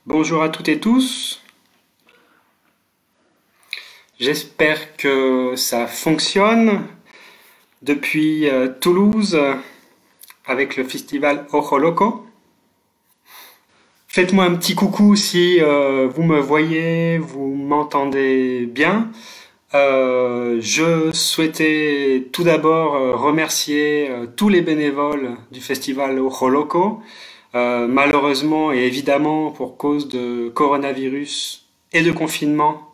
Bonjour à toutes et tous, j'espère que ça fonctionne depuis Toulouse avec le festival Ojo Loco. Faites-moi un petit coucou si vous me voyez, vous m'entendez bien. Je souhaitais tout d'abord remercier tous les bénévoles du festival Ojo Loco. Malheureusement et évidemment pour cause de coronavirus et de confinement,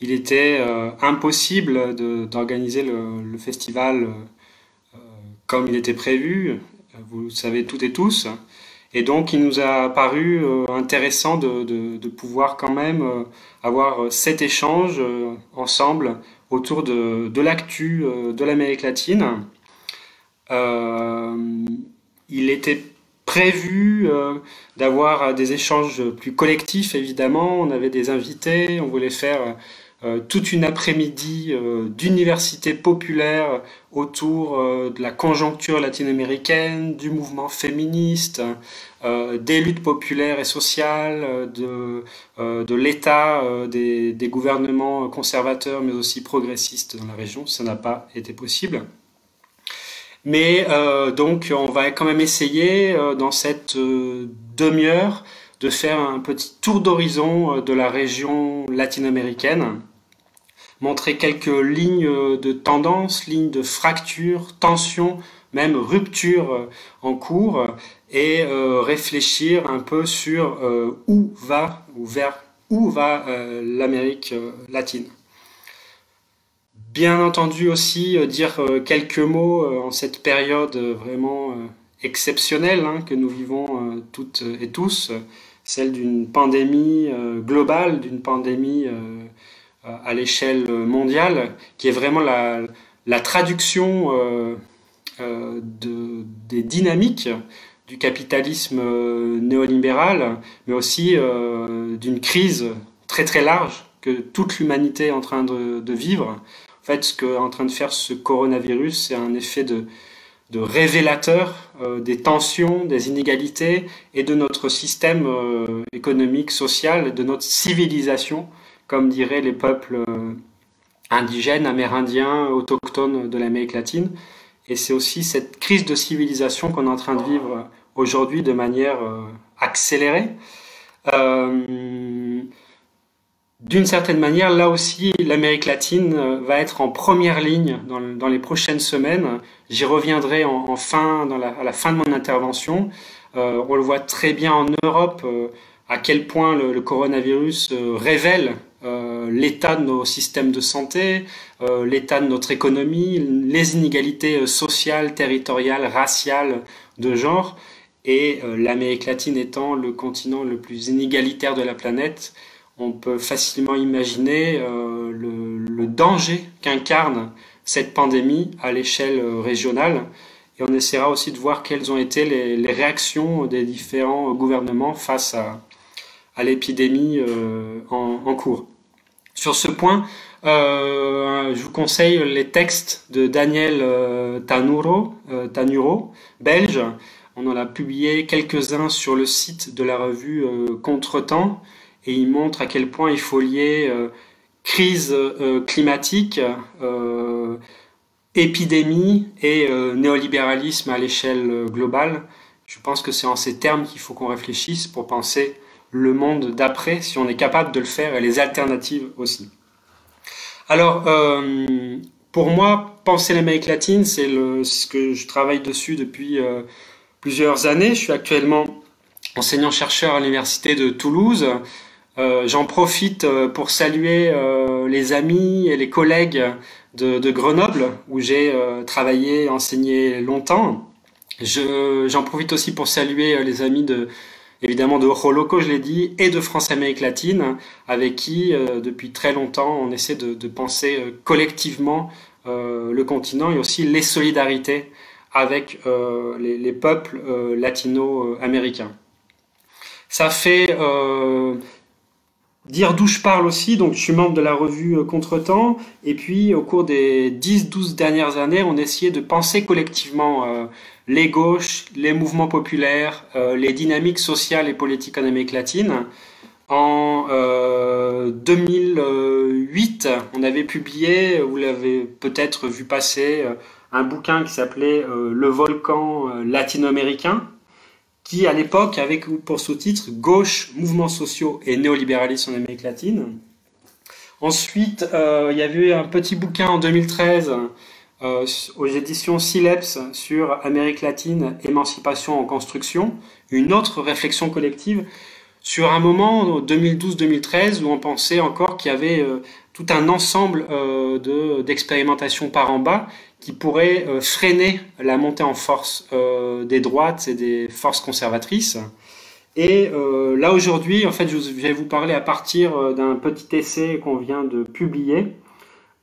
il était impossible d'organiser le festival comme il était prévu, vous le savez toutes et tous. Et donc il nous a paru intéressant de pouvoir quand même avoir cet échange ensemble autour de l'actu de l'Amérique latine. Euh, il était prévu d'avoir des échanges plus collectifs, évidemment. On avait des invités, on voulait faire toute une après-midi d'université populaire autour de la conjoncture latino-américaine, du mouvement féministe, des luttes populaires et sociales, de l'État, des gouvernements conservateurs mais aussi progressistes dans la région. Ça n'a pas été possible. Mais donc on va quand même essayer dans cette demi-heure de faire un petit tour d'horizon de la région latino-américaine, montrer quelques lignes de tendance, lignes de fracture, tension, même rupture en cours, et réfléchir un peu sur où va ou vers où va l'Amérique latine. Bien entendu aussi dire quelques mots en cette période vraiment exceptionnelle que nous vivons toutes et tous, celle d'une pandémie globale, d'une pandémie à l'échelle mondiale, qui est vraiment la traduction des dynamiques du capitalisme néolibéral, mais aussi d'une crise très très large que toute l'humanité est en train de vivre. En fait, ce qu'est en train de faire ce coronavirus, c'est un effet de révélateur des tensions, des inégalités et de notre système économique, social, de notre civilisation, comme diraient les peuples indigènes, amérindiens, autochtones de l'Amérique latine. Et c'est aussi cette crise de civilisation qu'on est en train de vivre aujourd'hui de manière accélérée. Euh, D'une certaine manière, là aussi, l'Amérique latine va être en première ligne dans les prochaines semaines. J'y reviendrai à la fin de mon intervention. On le voit très bien en Europe, à quel point le coronavirus révèle l'état de nos systèmes de santé, l'état de notre économie, les inégalités sociales, territoriales, raciales, de genre. Et l'Amérique latine étant le continent le plus inégalitaire de la planète, on peut facilement imaginer le danger qu'incarne cette pandémie à l'échelle régionale. Et on essaiera aussi de voir quelles ont été les réactions des différents gouvernements face à l'épidémie en cours. Sur ce point, je vous conseille les textes de Daniel Tanuro, belge. On en a publié quelques-uns sur le site de la revue Contretemps. Et il montre à quel point il faut lier crise climatique, épidémie et néolibéralisme à l'échelle globale. Je pense que c'est en ces termes qu'il faut qu'on réfléchisse pour penser le monde d'après, si on est capable de le faire, et les alternatives aussi. Alors, pour moi, penser l'Amérique latine, c'est ce que je travaille dessus depuis plusieurs années. Je suis actuellement enseignant-chercheur à l'université de Toulouse. J'en profite pour saluer les amis et les collègues de Grenoble, où j'ai travaillé et enseigné longtemps. J'en profite aussi pour saluer les amis évidemment de Ojo Loco, je l'ai dit, et de France Amérique Latine, avec qui, depuis très longtemps, on essaie de penser collectivement le continent et aussi les solidarités avec les peuples latino-américains. Ça fait dire d'où je parle aussi, donc je suis membre de la revue Contretemps, et puis au cours des 10-12 dernières années, on essayait de penser collectivement les gauches, les mouvements populaires, les dynamiques sociales et politiques en Amérique latine, En 2008, on avait publié, vous l'avez peut-être vu passer, un bouquin qui s'appelait Le volcan latino-américain, qui à l'époque avait pour sous-titre Gauche, mouvements sociaux et néolibéralisme en Amérique latine. Ensuite, il y avait eu un petit bouquin en 2013 aux éditions Sileps sur Amérique latine, émancipation en construction, une autre réflexion collective sur un moment, 2012-2013, où on pensait encore qu'il y avait tout un ensemble d'expérimentations par en bas qui pourraient freiner la montée en force des droites et des forces conservatrices. Et là aujourd'hui, en fait, je vais vous parler à partir d'un petit essai qu'on vient de publier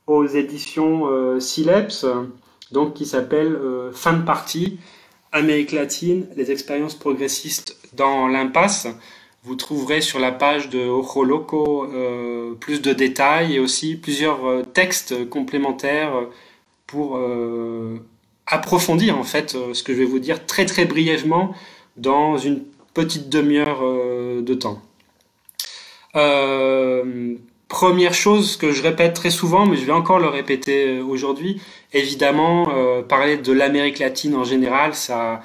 aux éditions Sileps, donc qui s'appelle Fin de partie, Amérique latine, les expériences progressistes dans l'impasse. Vous trouverez sur la page de Ojo Loco plus de détails et aussi plusieurs textes complémentaires pour approfondir en fait ce que je vais vous dire très très brièvement dans une petite demi-heure de temps. Première chose que je répète très souvent, mais je vais encore le répéter aujourd'hui, évidemment, parler de l'Amérique latine en général, ça,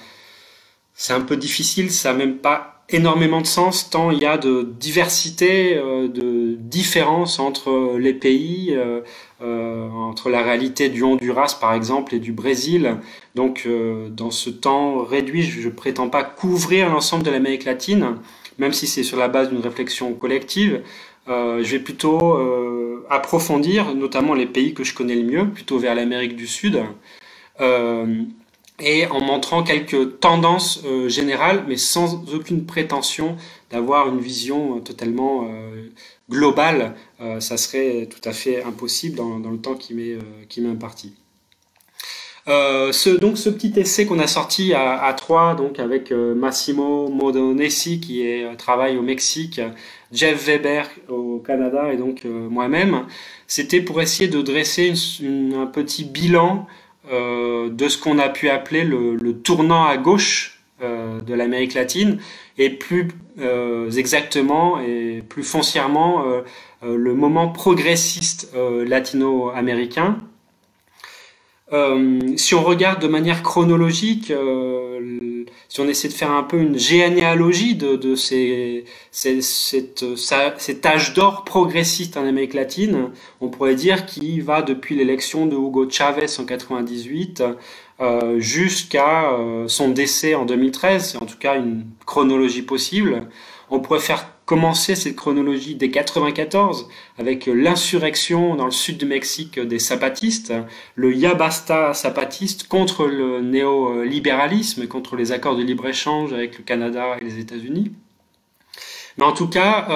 c'est un peu difficile, ça n'a même pas énormément de sens, tant il y a de diversité, de différences entre les pays, entre la réalité du Honduras par exemple et du Brésil. Donc dans ce temps réduit, je ne prétends pas couvrir l'ensemble de l'Amérique latine, même si c'est sur la base d'une réflexion collective. Je vais plutôt approfondir, notamment les pays que je connais le mieux, plutôt vers l'Amérique du Sud, et en montrant quelques tendances générales, mais sans aucune prétention d'avoir une vision totalement globale. Ça serait tout à fait impossible dans le temps qui m'est imparti. Donc ce petit essai qu'on a sorti à trois, donc avec Massimo Modonesi qui travaille au Mexique, Jeff Weber au Canada et donc moi-même, c'était pour essayer de dresser un petit bilan de ce qu'on a pu appeler le tournant à gauche de l'Amérique latine et plus exactement et plus foncièrement le moment progressiste latino-américain. Si on regarde de manière chronologique, si on essaie de faire un peu une généalogie de cet âge d'or progressiste en Amérique latine, on pourrait dire qu'il va depuis l'élection de Hugo Chavez en 98 jusqu'à son décès en 2013, c'est en tout cas une chronologie possible. On pourrait faire commencer cette chronologie dès 94 avec l'insurrection dans le sud du Mexique des zapatistes, le Ya Basta zapatiste contre le néolibéralisme, contre les accords de libre-échange avec le Canada et les États-Unis. Mais en tout cas,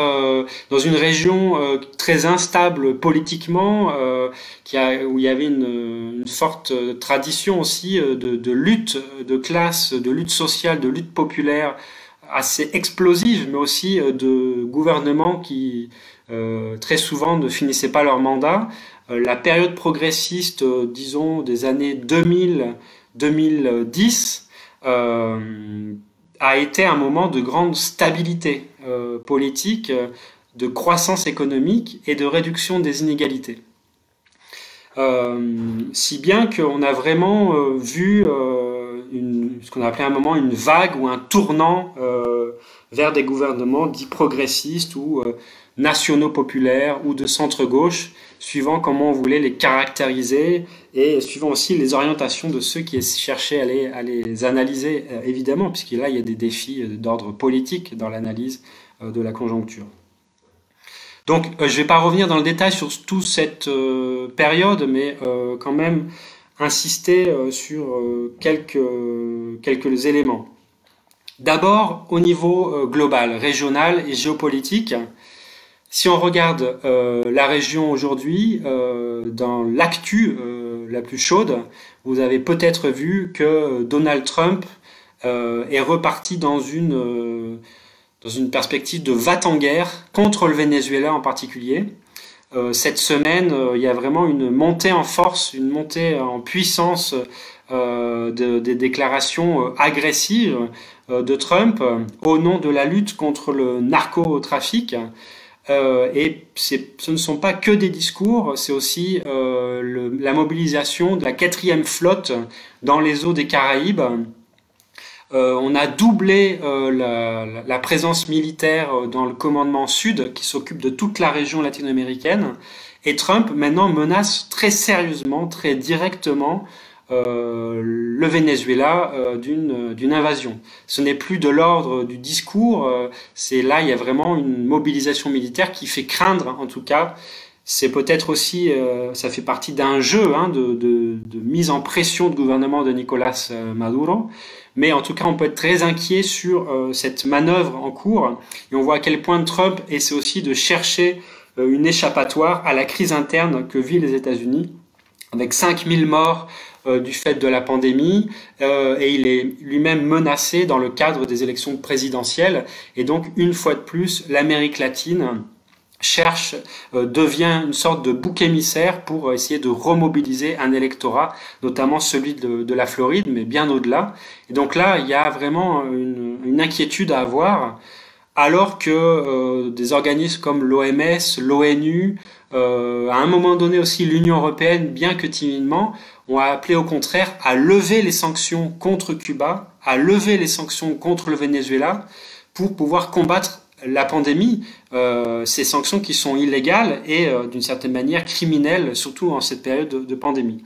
dans une région très instable politiquement, où il y avait une forte tradition aussi de lutte de classe, de lutte sociale, de lutte populaire, assez explosive, mais aussi de gouvernements qui très souvent ne finissaient pas leur mandat. La période progressiste, disons, des années 2000-2010 a été un moment de grande stabilité politique, de croissance économique et de réduction des inégalités. Si bien qu'on a vraiment vu ce qu'on a appelé à un moment une vague ou un tournant vers des gouvernements dits progressistes ou nationaux populaires ou de centre-gauche, suivant comment on voulait les caractériser et suivant aussi les orientations de ceux qui cherchaient à les analyser, évidemment, puisque là, il y a des défis d'ordre politique dans l'analyse de la conjoncture. Donc, je ne vais pas revenir dans le détail sur toute cette période, mais quand même insister sur quelques éléments. D'abord, au niveau global, régional et géopolitique, si on regarde la région aujourd'hui, dans l'actu la plus chaude, vous avez peut-être vu que Donald Trump est reparti dans une perspective de va-t-en-guerre contre le Venezuela en particulier. Cette semaine, il y a vraiment une montée en force, une montée en puissance des déclarations agressives de Trump au nom de la lutte contre le narcotrafic. Et ce ne sont pas que des discours, c'est aussi la mobilisation de la 4e flotte dans les eaux des Caraïbes. On a doublé la présence militaire dans le commandement sud qui s'occupe de toute la région latino-américaine. Et Trump maintenant menace très sérieusement, très directement le Venezuela d'une invasion. Ce n'est plus de l'ordre du discours, c'est là il y a vraiment une mobilisation militaire qui fait craindre en tout cas. C'est peut-être aussi, ça fait partie d'un jeu de mise en pression du gouvernement de Nicolás Maduro. Mais en tout cas, on peut être très inquiet sur cette manœuvre en cours. Et on voit à quel point Trump essaie aussi de chercher une échappatoire à la crise interne que vivent les États-Unis, avec 5000 morts du fait de la pandémie, et il est lui-même menacé dans le cadre des élections présidentielles. Et donc, une fois de plus, l'Amérique latine devient une sorte de bouc émissaire pour essayer de remobiliser un électorat, notamment celui de la Floride, mais bien au-delà. Et donc là, il y a vraiment une inquiétude à avoir, alors que des organismes comme l'OMS, l'ONU, à un moment donné aussi l'Union européenne, bien que timidement, ont appelé au contraire à lever les sanctions contre Cuba, à lever les sanctions contre le Venezuela, pour pouvoir combattre la pandémie, ces sanctions qui sont illégales et d'une certaine manière criminelles, surtout en cette période de pandémie.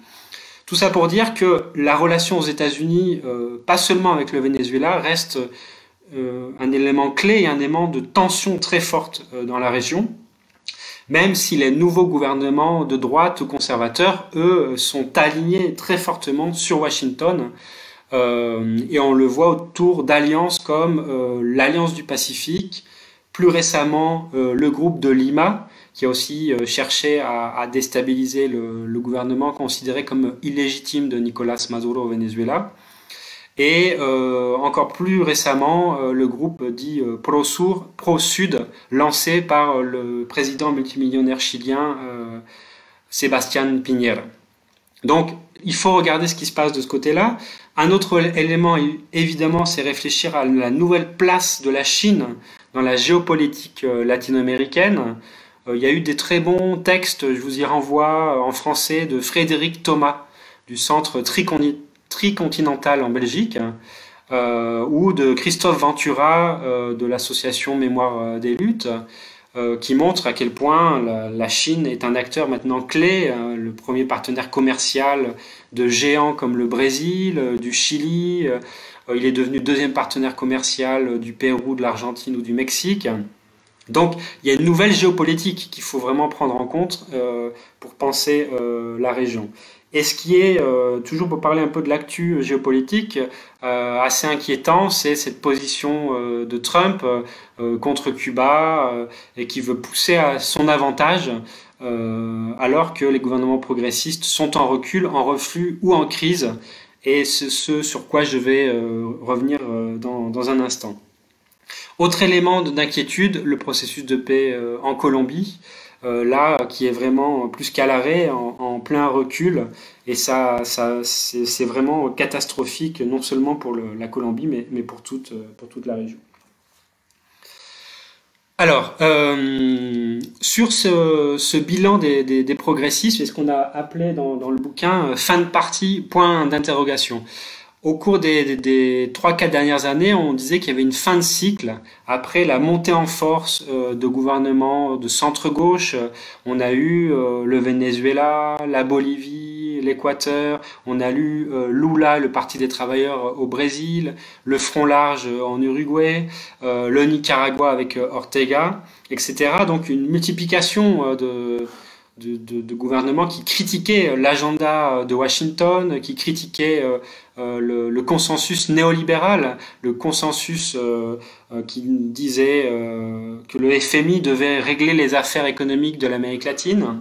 Tout ça pour dire que la relation aux États-Unis, pas seulement avec le Venezuela, reste un élément clé et un élément de tension très forte dans la région, même si les nouveaux gouvernements de droite ou conservateurs, eux, sont alignés très fortement sur Washington. Et on le voit autour d'alliances comme l'Alliance du Pacifique, plus récemment le groupe de Lima, qui a aussi cherché à déstabiliser le gouvernement considéré comme illégitime de Nicolás Maduro au Venezuela. Et encore plus récemment, le groupe dit Pro-Sud, lancé par le président multimillionnaire chilien Sebastián Piñera. Donc, il faut regarder ce qui se passe de ce côté-là. Un autre élément, évidemment, c'est réfléchir à la nouvelle place de la Chine dans la géopolitique latino-américaine. Il y a eu des très bons textes, je vous y renvoie, en français, de Frédéric Thomas, du Centre Tricontinental en Belgique, ou de Christophe Ventura, de l'association Mémoire des Luttes, qui montre à quel point la Chine est un acteur maintenant clé, le premier partenaire commercial de géants comme le Brésil, du Chili. Il est devenu deuxième partenaire commercial du Pérou, de l'Argentine ou du Mexique. Donc il y a une nouvelle géopolitique qu'il faut vraiment prendre en compte pour penser la région. Et ce qui est, toujours pour parler un peu de l'actu géopolitique, assez inquiétant, c'est cette position de Trump contre Cuba et qui veut pousser à son avantage alors que les gouvernements progressistes sont en recul, en reflux ou en crise. Et c'est ce sur quoi je vais revenir dans un instant. Autre élément d'inquiétude, le processus de paix en Colombie. Là, qui est vraiment plus qu'à l'arrêt, en plein recul, et ça c'est vraiment catastrophique, non seulement pour la Colombie, mais pour toute la région. Alors, sur ce bilan des progressistes, c'est ce qu'on a appelé dans le bouquin fin de partie, point d'interrogation. Au cours des 3-4 dernières années, on disait qu'il y avait une fin de cycle. Après la montée en force de gouvernements de centre-gauche, on a eu le Venezuela, la Bolivie, l'Équateur, on a eu Lula, le Parti des travailleurs au Brésil, le Front large en Uruguay, le Nicaragua avec Ortega, etc. Donc une multiplication de gouvernements qui critiquaient l'agenda de Washington, qui critiquaient le consensus néolibéral, le consensus qui disait que le FMI devait régler les affaires économiques de l'Amérique latine.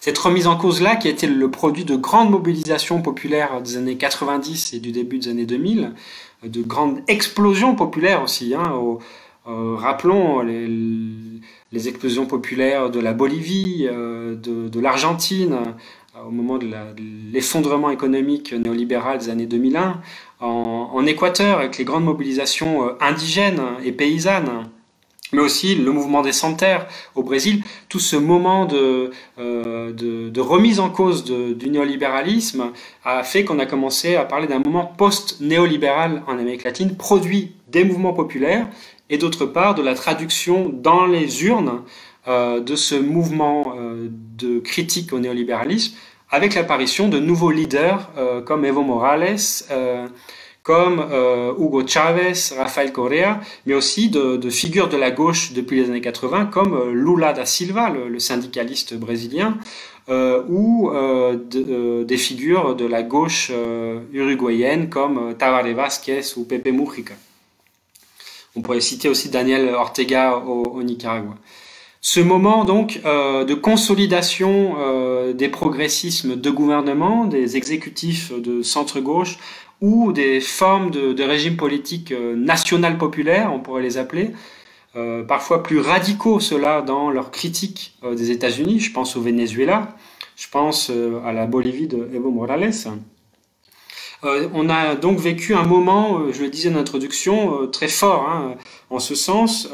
Cette remise en cause-là, qui a été le produit de grandes mobilisations populaires des années 90 et du début des années 2000, de grandes explosions populaires aussi, rappelons les explosions populaires de la Bolivie, de l'Argentine, au moment de l'effondrement économique néolibéral des années 2001. en Équateur avec les grandes mobilisations indigènes et paysannes, mais aussi le mouvement des Sans-Terre au Brésil, tout ce moment de remise en cause du néolibéralisme a fait qu'on a commencé à parler d'un moment post-néolibéral en Amérique latine, produit des mouvements populaires et d'autre part de la traduction dans les urnes de ce mouvement de critique au néolibéralisme avec l'apparition de nouveaux leaders comme Evo Morales, comme Hugo Chavez, Rafael Correa, mais aussi de figures de la gauche depuis les années 80, comme Lula da Silva, le syndicaliste brésilien, ou des figures de la gauche uruguayenne comme Tabaré Vázquez ou Pepe Mujica. On pourrait citer aussi Daniel Ortega au Nicaragua. Ce moment donc de consolidation des progressismes de gouvernement, des exécutifs de centre-gauche, ou des formes de régimes politiques national-populaires, on pourrait les appeler, parfois plus radicaux ceux-là dans leur critique des États-Unis. Je pense au Venezuela, je pense à la Bolivie de Evo Morales. On a donc vécu un moment, je le disais en introduction, très fort, hein, en ce sens,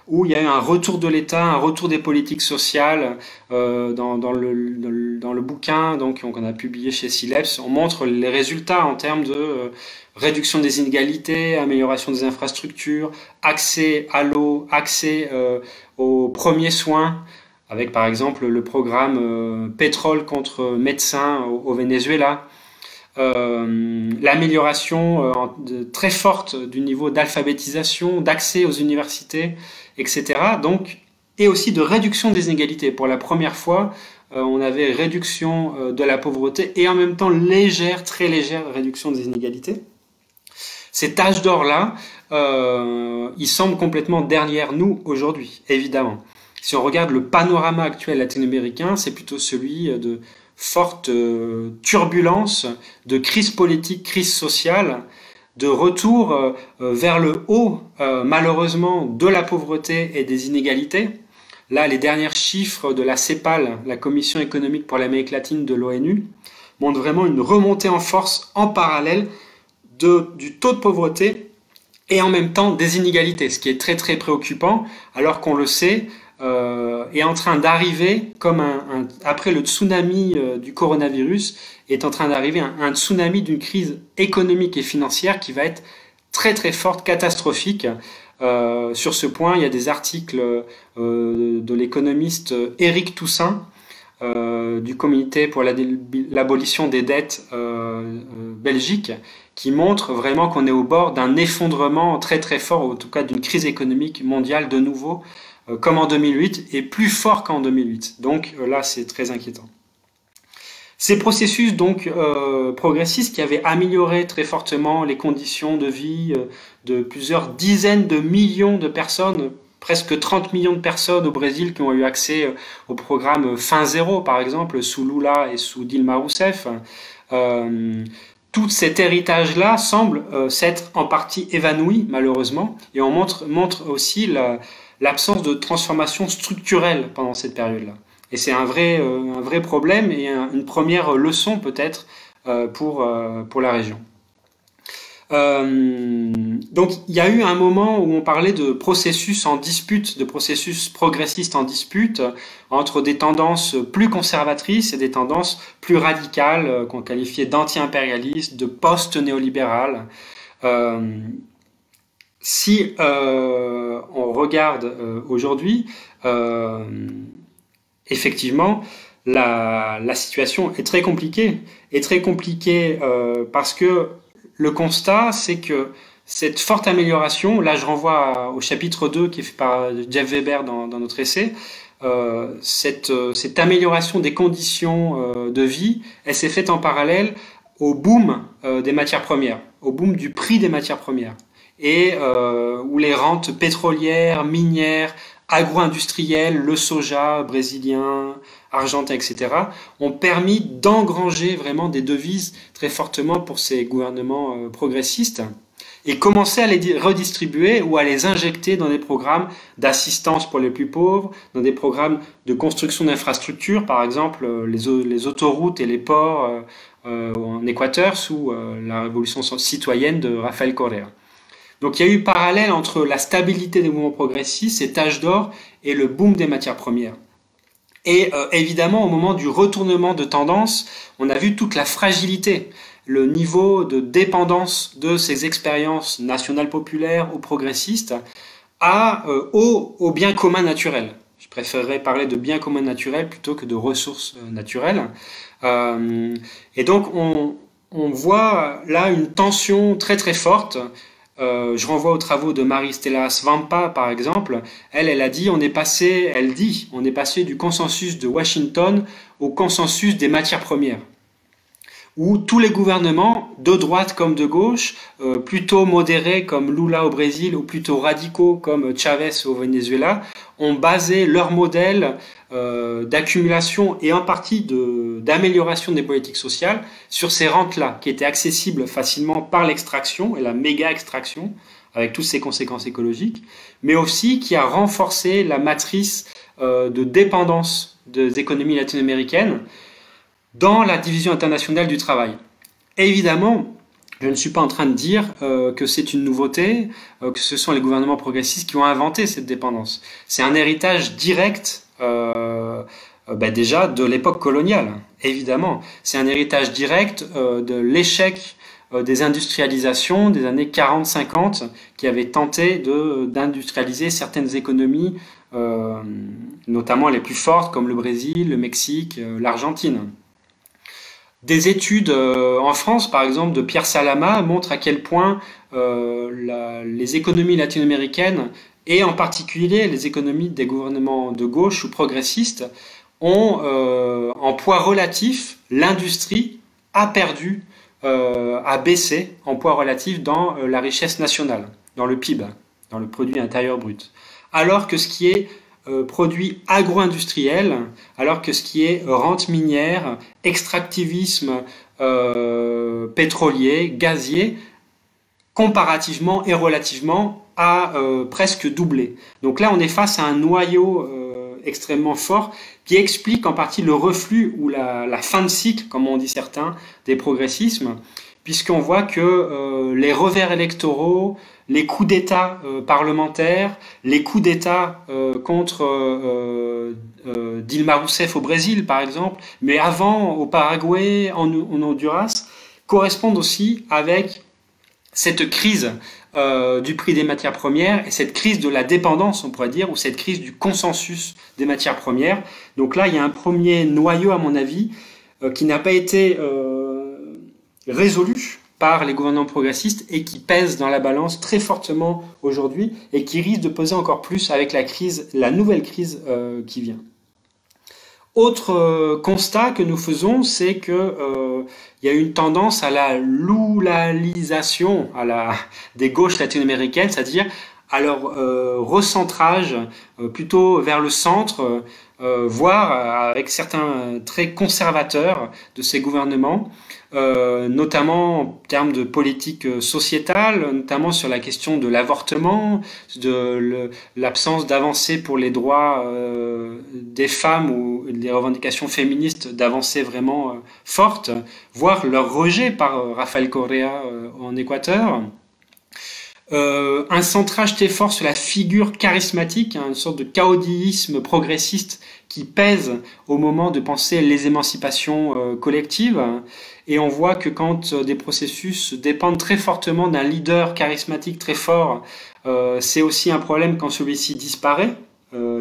où il y a eu un retour de l'État, un retour des politiques sociales. Dans le bouquin donc, qu'on a publié chez Sileps, on montre les résultats en termes de réduction des inégalités, amélioration des infrastructures, accès à l'eau, accès aux premiers soins, avec par exemple le programme pétrole contre médecins au Venezuela. L'amélioration très forte du niveau d'alphabétisation, d'accès aux universités, etc. Donc, et aussi de réduction des inégalités. Pour la première fois, on avait réduction de la pauvreté et en même temps légère, très légère réduction des inégalités. Cet âge d'or-là, il semble complètement derrière nous aujourd'hui, évidemment. Si on regarde le panorama actuel latino-américain, c'est plutôt celui de forte turbulence, de crise politique, crise sociale, de retour vers le haut, malheureusement, de la pauvreté et des inégalités. Là, les derniers chiffres de la CEPAL, la Commission économique pour l'Amérique latine de l'ONU, montrent vraiment une remontée en force en parallèle du taux de pauvreté et en même temps des inégalités, ce qui est très très préoccupant, alors qu'on le sait, est en train d'arriver, comme après le tsunami du coronavirus, est en train d'arriver un tsunami d'une crise économique et financière qui va être très très forte, catastrophique. Sur ce point, il y a des articles de l'économiste Éric Toussaint, du Comité pour l'abolition des dettes Belgique, qui montre vraiment qu'on est au bord d'un effondrement très très fort, en tout cas d'une crise économique mondiale de nouveau, comme en 2008, et plus fort qu'en 2008. Donc là, c'est très inquiétant. Ces processus donc progressistes qui avaient amélioré très fortement les conditions de vie de plusieurs dizaines de millions de personnes, presque 30 millions de personnes au Brésil qui ont eu accès au programme Fin Zéro, par exemple, sous Lula et sous Dilma Rousseff. Tout cet héritage-là semble s'être en partie évanoui, malheureusement, et on montre aussi l'absence de transformation structurelle pendant cette période-là. Et c'est un vrai problème et une première leçon peut-être pour la région. Donc il y a eu un moment où on parlait de processus en dispute, de processus progressistes en dispute entre des tendances plus conservatrices et des tendances plus radicales qu'on qualifiait d'anti-impérialistes, de post-néolibérales. Si on regarde aujourd'hui, effectivement, la situation est très compliquée. Parce que le constat, c'est que cette forte amélioration, là je renvoie au chapitre 2 qui est fait par Jeff Weber dans notre essai, cette amélioration des conditions de vie, elle s'est faite en parallèle au boom des matières premières, au boom du prix des matières premières, et où les rentes pétrolières, minières, agro-industrielles, le soja brésilien, argentin, etc., ont permis d'engranger vraiment des devises très fortement pour ces gouvernements progressistes. et commencer à les redistribuer ou à les injecter dans des programmes d'assistance pour les plus pauvres, dans des programmes de construction d'infrastructures, par exemple les autoroutes et les ports en Équateur sous la révolution citoyenne de Rafael Correa. Donc il y a eu parallèle entre la stabilité des mouvements progressistes, cet âge d'or, et le boom des matières premières. Et évidemment, au moment du retournement de tendance, on a vu toute la fragilité, le niveau de dépendance de ces expériences nationales populaires ou progressistes au bien commun naturel. Je préférerais parler de bien commun naturel plutôt que de ressources naturelles. Et donc on voit là une tension très très forte. Je renvoie aux travaux de Marie-Stella Svampa, par exemple. Elle a dit, on est passé du consensus de Washington au consensus des matières premières, où tous les gouvernements, de droite comme de gauche, plutôt modérés comme Lula au Brésil ou plutôt radicaux comme Chavez au Venezuela, ont basé leur modèle d'accumulation et en partie d'amélioration des politiques sociales sur ces rentes-là, qui étaient accessibles facilement par l'extraction et la méga-extraction, avec toutes ses conséquences écologiques, mais aussi qui a renforcé la matrice de dépendance des économies latino-américaines dans la division internationale du travail. Et évidemment, je ne suis pas en train de dire que c'est une nouveauté, que ce sont les gouvernements progressistes qui ont inventé cette dépendance. C'est un héritage direct déjà de l'époque coloniale, évidemment. C'est un héritage direct de l'échec des industrialisations des années 40-50 qui avaient tenté d'industrialiser certaines économies, notamment les plus fortes comme le Brésil, le Mexique, l'Argentine. Des études en France, par exemple, de Pierre Salama, montrent à quel point les économies latino-américaines, et en particulier les économies des gouvernements de gauche ou progressistes, ont en poids relatif, l'industrie a perdu, a baissé en poids relatif dans la richesse nationale, dans le PIB, dans le produit intérieur brut. Alors que ce qui est produits agro-industriels, alors que ce qui est rente minière, extractivisme pétrolier, gazier, comparativement et relativement a presque doublé. Donc là, on est face à un noyau extrêmement fort qui explique en partie le reflux ou la fin de cycle, comme on dit certains, des progressismes, puisqu'on voit que les revers électoraux, les coups d'État parlementaires, les coups d'État contre Dilma Rousseff au Brésil, par exemple, mais avant au Paraguay, en Honduras, correspondent aussi avec cette crise du prix des matières premières et cette crise de la dépendance, on pourrait dire, ou cette crise du consensus des matières premières. Donc là, il y a un premier noyau, à mon avis, qui n'a pas été résolu par les gouvernements progressistes et qui pèse dans la balance très fortement aujourd'hui et qui risque de peser encore plus avec la nouvelle crise qui vient. Autre constat que nous faisons, c'est que il y a une tendance à la loulalisation des gauches latino-américaines, c'est-à-dire à leur recentrage plutôt vers le centre, voire avec certains traits conservateurs de ces gouvernements, notamment en termes de politique sociétale, notamment sur la question de l'avortement, de l'absence d'avancées pour les droits des femmes ou des revendications féministes d'avancées vraiment fortes, voire leur rejet par Rafael Correa en Équateur. Un centrage très fort sur la figure charismatique, une sorte de caudillisme progressiste qui pèse au moment de penser les émancipations collectives. Et on voit que quand des processus dépendent très fortement d'un leader charismatique très fort, c'est aussi un problème quand celui-ci disparaît,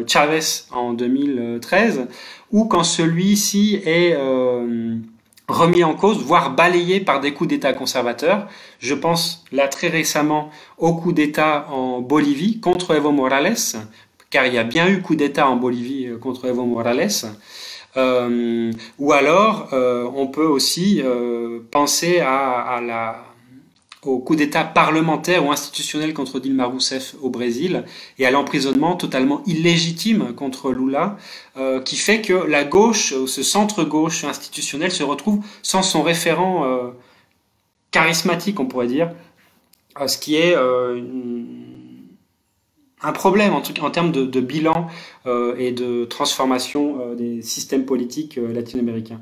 Chavez en 2013, ou quand celui-ci est remis en cause, voire balayé par des coups d'État conservateurs. Je pense là très récemment au coup d'État en Bolivie contre Evo Morales, car il y a bien eu coup d'État en Bolivie contre Evo Morales. Ou alors, on peut aussi penser au coup d'État parlementaire ou institutionnel contre Dilma Rousseff au Brésil et à l'emprisonnement totalement illégitime contre Lula, qui fait que la gauche, ce centre-gauche institutionnel se retrouve sans son référent charismatique, on pourrait dire, ce qui est un problème en termes de bilan et de transformation des systèmes politiques latino-américains.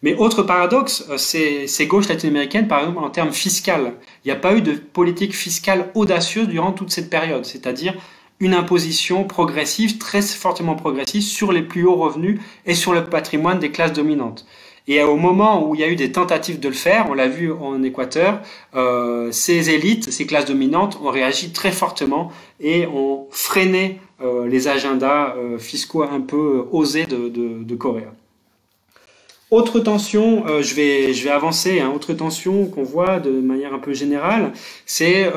Mais autre paradoxe, ces gauches latino-américaines, par exemple en termes fiscal, il n'y a pas eu de politique fiscale audacieuse durant toute cette période, c'est-à-dire une imposition progressive, très fortement progressive, sur les plus hauts revenus et sur le patrimoine des classes dominantes. Et au moment où il y a eu des tentatives de le faire, on l'a vu en Équateur, ces élites, ces classes dominantes ont réagi très fortement et ont freiné les agendas fiscaux un peu osés de Corée. Autre tension, je vais avancer, hein, autre tension qu'on voit de manière un peu générale, c'est,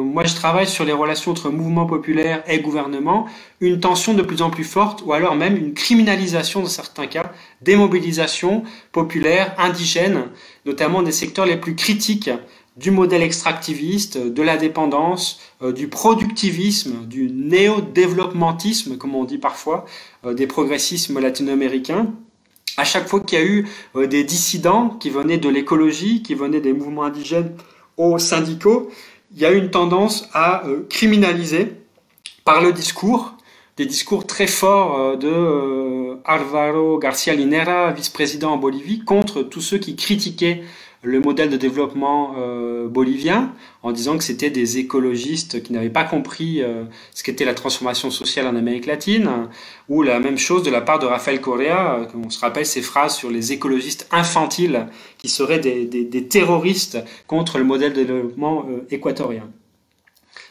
moi je travaille sur les relations entre mouvements populaires et gouvernement, une tension de plus en plus forte, ou alors même une criminalisation dans certains cas, des mobilisations populaires, indigènes, notamment des secteurs les plus critiques du modèle extractiviste, de la dépendance, du productivisme, du néo-développementisme, comme on dit parfois, des progressismes latino-américains. À chaque fois qu'il y a eu des dissidents qui venaient de l'écologie, qui venaient des mouvements indigènes aux syndicaux, il y a eu une tendance à criminaliser par le discours, des discours très forts de Álvaro García Linera, vice-président en Bolivie, contre tous ceux qui critiquaient le modèle de développement bolivien, en disant que c'était des écologistes qui n'avaient pas compris ce qu'était la transformation sociale en Amérique latine, ou la même chose de la part de Rafael Correa, on se rappelle ses phrases sur les écologistes infantiles, qui seraient des terroristes contre le modèle de développement équatorien.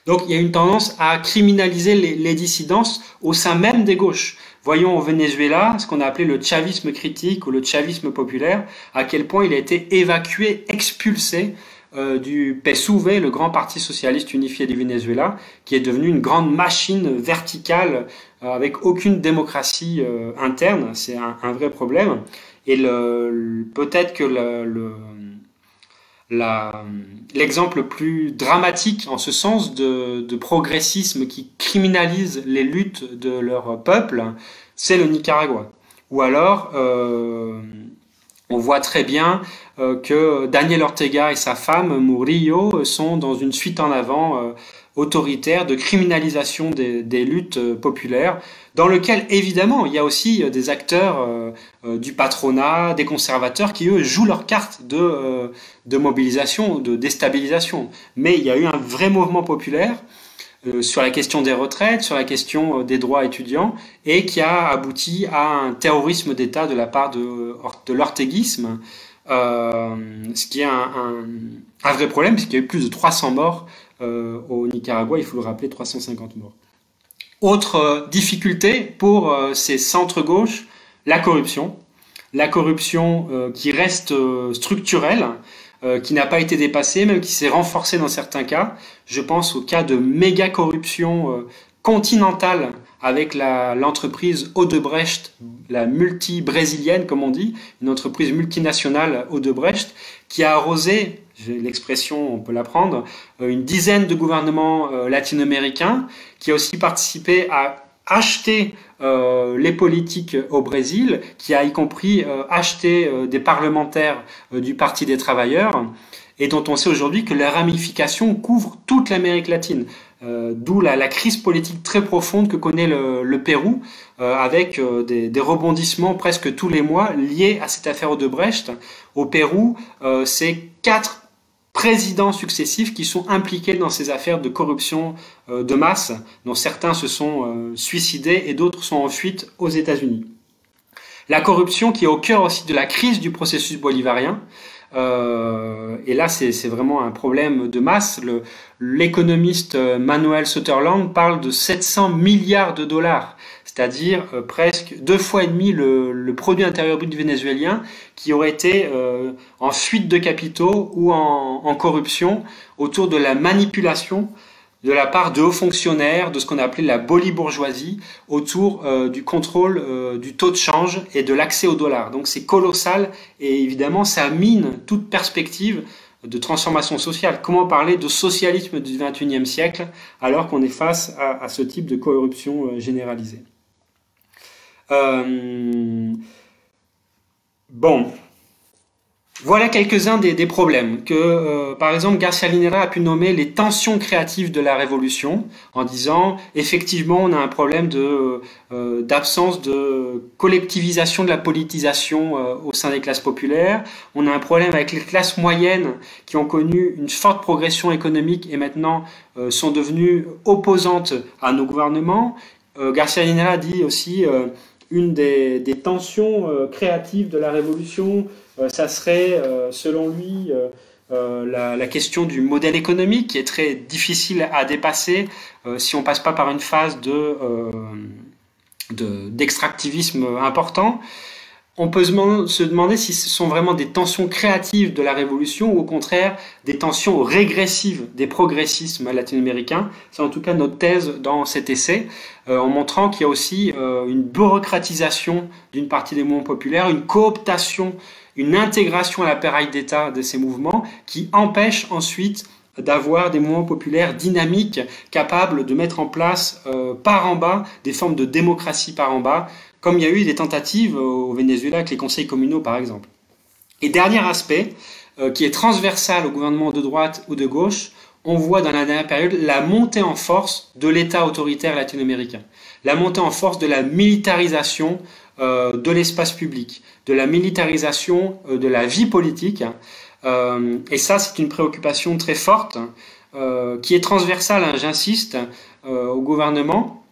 Donc il y a une tendance à criminaliser les dissidences au sein même des gauches. Voyons au Venezuela ce qu'on a appelé le chavisme critique ou le chavisme populaire, à quel point il a été évacué, expulsé du PSUV, le grand parti socialiste unifié du Venezuela, qui est devenu une grande machine verticale avec aucune démocratie interne. C'est un vrai problème. Et peut-être que l'exemple le plus dramatique en ce sens de progressisme qui criminalise les luttes de leur peuple, c'est le Nicaragua. Ou alors, on voit très bien que Daniel Ortega et sa femme Murillo sont dans une suite en avant autoritaire de criminalisation des luttes populaires, dans lequel évidemment il y a aussi des acteurs du patronat, des conservateurs qui eux jouent leur carte de mobilisation, de déstabilisation. Mais il y a eu un vrai mouvement populaire sur la question des retraites, sur la question des droits étudiants, et qui a abouti à un terrorisme d'État de la part de l'orteguisme, ce qui est un vrai problème, puisqu'il y a eu plus de 300 morts au Nicaragua, il faut le rappeler, 350 morts. Autre difficulté pour ces centres-gauche, la corruption. La corruption qui reste structurelle, qui n'a pas été dépassée, même qui s'est renforcée dans certains cas. Je pense au cas de méga corruption continentale avec l'entreprise Odebrecht, la multi-brésilienne comme on dit, une entreprise multinationale Odebrecht, qui a arrosé, l'expression on peut la prendre, une dizaine de gouvernements latino-américains, qui a aussi participé à acheter les politiques au Brésil, qui a y compris acheté des parlementaires du Parti des travailleurs, et dont on sait aujourd'hui que les ramifications couvrent toute l'Amérique latine. D'où la crise politique très profonde que connaît le Pérou, avec des rebondissements presque tous les mois liés à cette affaire Odebrecht. Au Pérou, c'est 4 présidents successifs qui sont impliqués dans ces affaires de corruption de masse, dont certains se sont suicidés et d'autres sont en fuite aux États-Unis. La corruption qui est au cœur aussi de la crise du processus bolivarien. Et là, c'est vraiment un problème de masse. L'économiste Manuel Sutherland parle de 700 milliards de dollars, c'est-à-dire presque 2 fois et demi le produit intérieur brut vénézuélien qui aurait été en fuite de capitaux ou en corruption autour de la manipulation de la part de hauts fonctionnaires, de ce qu'on a appelé la bolibourgeoisie, autour du contrôle du taux de change et de l'accès au dollar. Donc c'est colossal et évidemment ça mine toute perspective de transformation sociale. Comment parler de socialisme du XXIe siècle alors qu'on est face à ce type de corruption généralisée? Bon, Voilà quelques-uns des problèmes que, par exemple, Garcia Linera a pu nommer les tensions créatives de la révolution, en disant effectivement on a un problème d'absence de collectivisation de la politisation au sein des classes populaires, on a un problème avec les classes moyennes qui ont connu une forte progression économique et maintenant sont devenues opposantes à nos gouvernements. Garcia Linera dit aussi une des tensions créatives de la révolution, ça serait, selon lui, la question du modèle économique qui est très difficile à dépasser si on passe pas par une phase d'extractivisme important. On peut se demander si ce sont vraiment des tensions créatives de la révolution ou au contraire des tensions régressives des progressismes latino-américains. C'est en tout cas notre thèse dans cet essai, en montrant qu'il y a aussi une bureaucratisation d'une partie des mouvements populaires, une cooptation, une intégration à l'appareil d'État de ces mouvements qui empêche ensuite d'avoir des mouvements populaires dynamiques, capables de mettre en place par en bas des formes de démocratie par en bas, comme il y a eu des tentatives au Venezuela avec les conseils communaux par exemple. Et dernier aspect, qui est transversal au gouvernement de droite ou de gauche, on voit dans la dernière période la montée en force de l'État autoritaire latino-américain, la montée en force de la militarisation de l'espace public, de la militarisation de la vie politique. Et ça, c'est une préoccupation très forte, qui est transversale, hein, j'insiste, au gouvernement,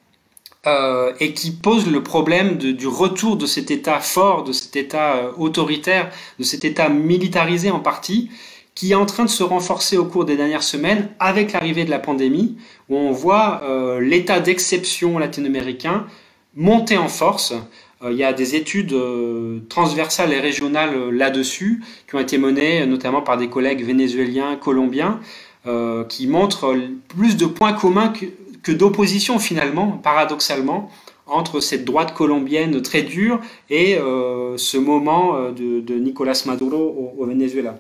et qui pose le problème du retour de cet État fort, de cet État autoritaire, de cet État militarisé en partie, qui est en train de se renforcer au cours des dernières semaines avec l'arrivée de la pandémie, où on voit l'état d'exception latino-américain monter en force. Il y a des études transversales et régionales là-dessus, qui ont été menées notamment par des collègues vénézuéliens, colombiens, qui montrent plus de points communs que d'opposition finalement, paradoxalement, entre cette droite colombienne très dure et ce moment de Nicolás Maduro au Venezuela.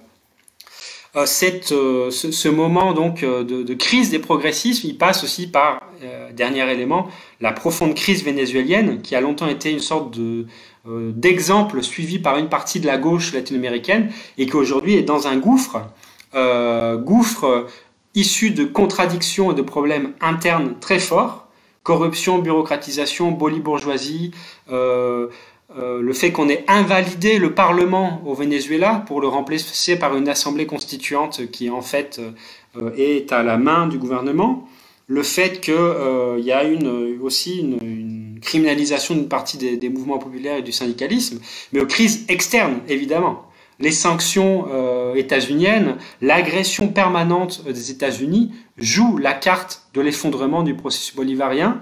Ce moment donc de crise des progressismes, il passe aussi par, dernier élément, la profonde crise vénézuélienne, qui a longtemps été une sorte d'exemple suivi par une partie de la gauche latino-américaine et qui aujourd'hui est dans un gouffre, gouffre issu de contradictions et de problèmes internes très forts, corruption, bureaucratisation, bolibourgeoisie, le fait qu'on ait invalidé le Parlement au Venezuela pour le remplacer par une assemblée constituante qui en fait est à la main du gouvernement, le fait qu'il y a aussi une criminalisation d'une partie des mouvements populaires et du syndicalisme, mais aux crises externes évidemment. Les sanctions états-uniennes, l'agression permanente des États-Unis jouent la carte de l'effondrement du processus bolivarien.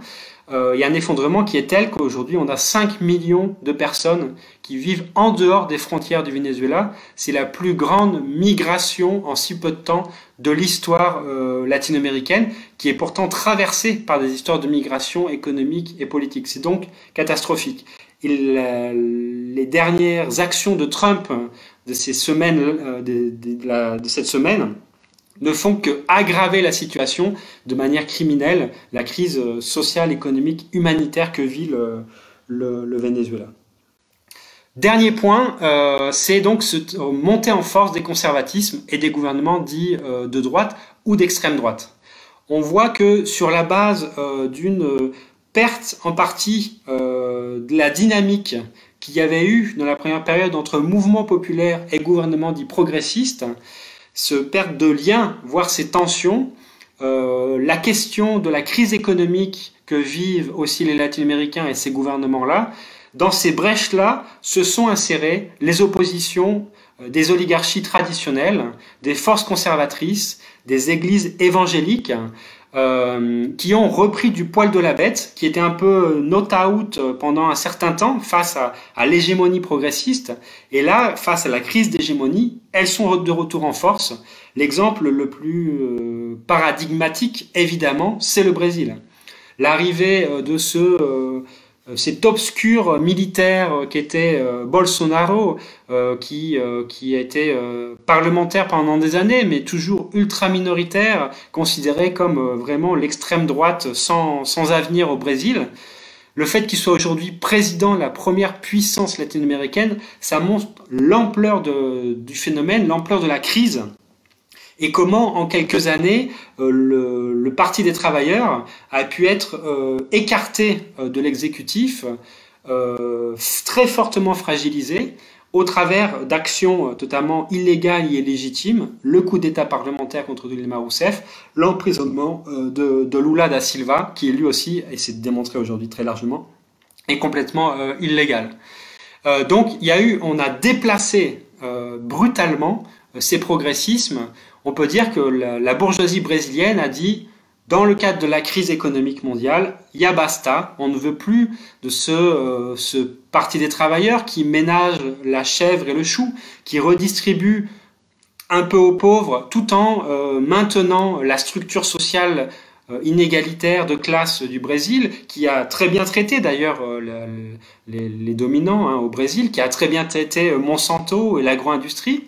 Il y a un effondrement qui est tel qu'aujourd'hui on a 5 millions de personnes qui vivent en dehors des frontières du Venezuela. C'est la plus grande migration en si peu de temps de l'histoire latino-américaine, qui est pourtant traversée par des histoires de migration économique et politique. C'est donc catastrophique. Les dernières actions de Trump de ces semaines, de cette semaine, ne font qu'aggraver la situation de manière criminelle, la crise sociale, économique, humanitaire que vit le Venezuela. Dernier point, c'est donc cette montée en force des conservatismes et des gouvernements dits de droite ou d'extrême droite. On voit que sur la base d'une perte en partie de la dynamique qu'il y avait eu dans la première période entre mouvements populaires et gouvernements dits progressistes, ce perte de lien, voire ces tensions, la question de la crise économique que vivent aussi les Latino-Américains et ces gouvernements-là, dans ces brèches-là se sont insérées les oppositions des oligarchies traditionnelles, des forces conservatrices, des églises évangéliques, qui ont repris du poil de la bête, qui était un peu not out pendant un certain temps face à l'hégémonie progressiste. Et là, face à la crise d'hégémonie, elles sont de retour en force. L'exemple le plus paradigmatique, évidemment, c'est le Brésil. L'arrivée de cet obscur militaire qui était Bolsonaro, qui a été parlementaire pendant des années, mais toujours ultra minoritaire, considéré comme vraiment l'extrême droite sans avenir au Brésil, Le fait qu'il soit aujourd'hui président de la première puissance latino-américaine, ça montre l'ampleur du phénomène, l'ampleur de la crise, et comment en quelques années le Parti des travailleurs a pu être écarté de l'exécutif, très fortement fragilisé, au travers d'actions totalement illégales et illégitimes, le coup d'État parlementaire contre Dilma Rousseff, l'emprisonnement de Lula da Silva, qui lui aussi, et c'est démontré aujourd'hui très largement, est complètement illégal. Donc on a déplacé brutalement ces progressismes. On peut dire que la bourgeoisie brésilienne a dit, dans le cadre de la crise économique mondiale, ya basta, on ne veut plus de ce parti des travailleurs qui ménage la chèvre et le chou, qui redistribue un peu aux pauvres, tout en maintenant la structure sociale inégalitaire de classe du Brésil, qui a très bien traité d'ailleurs les dominants au Brésil, qui a très bien traité Monsanto et l'agro-industrie.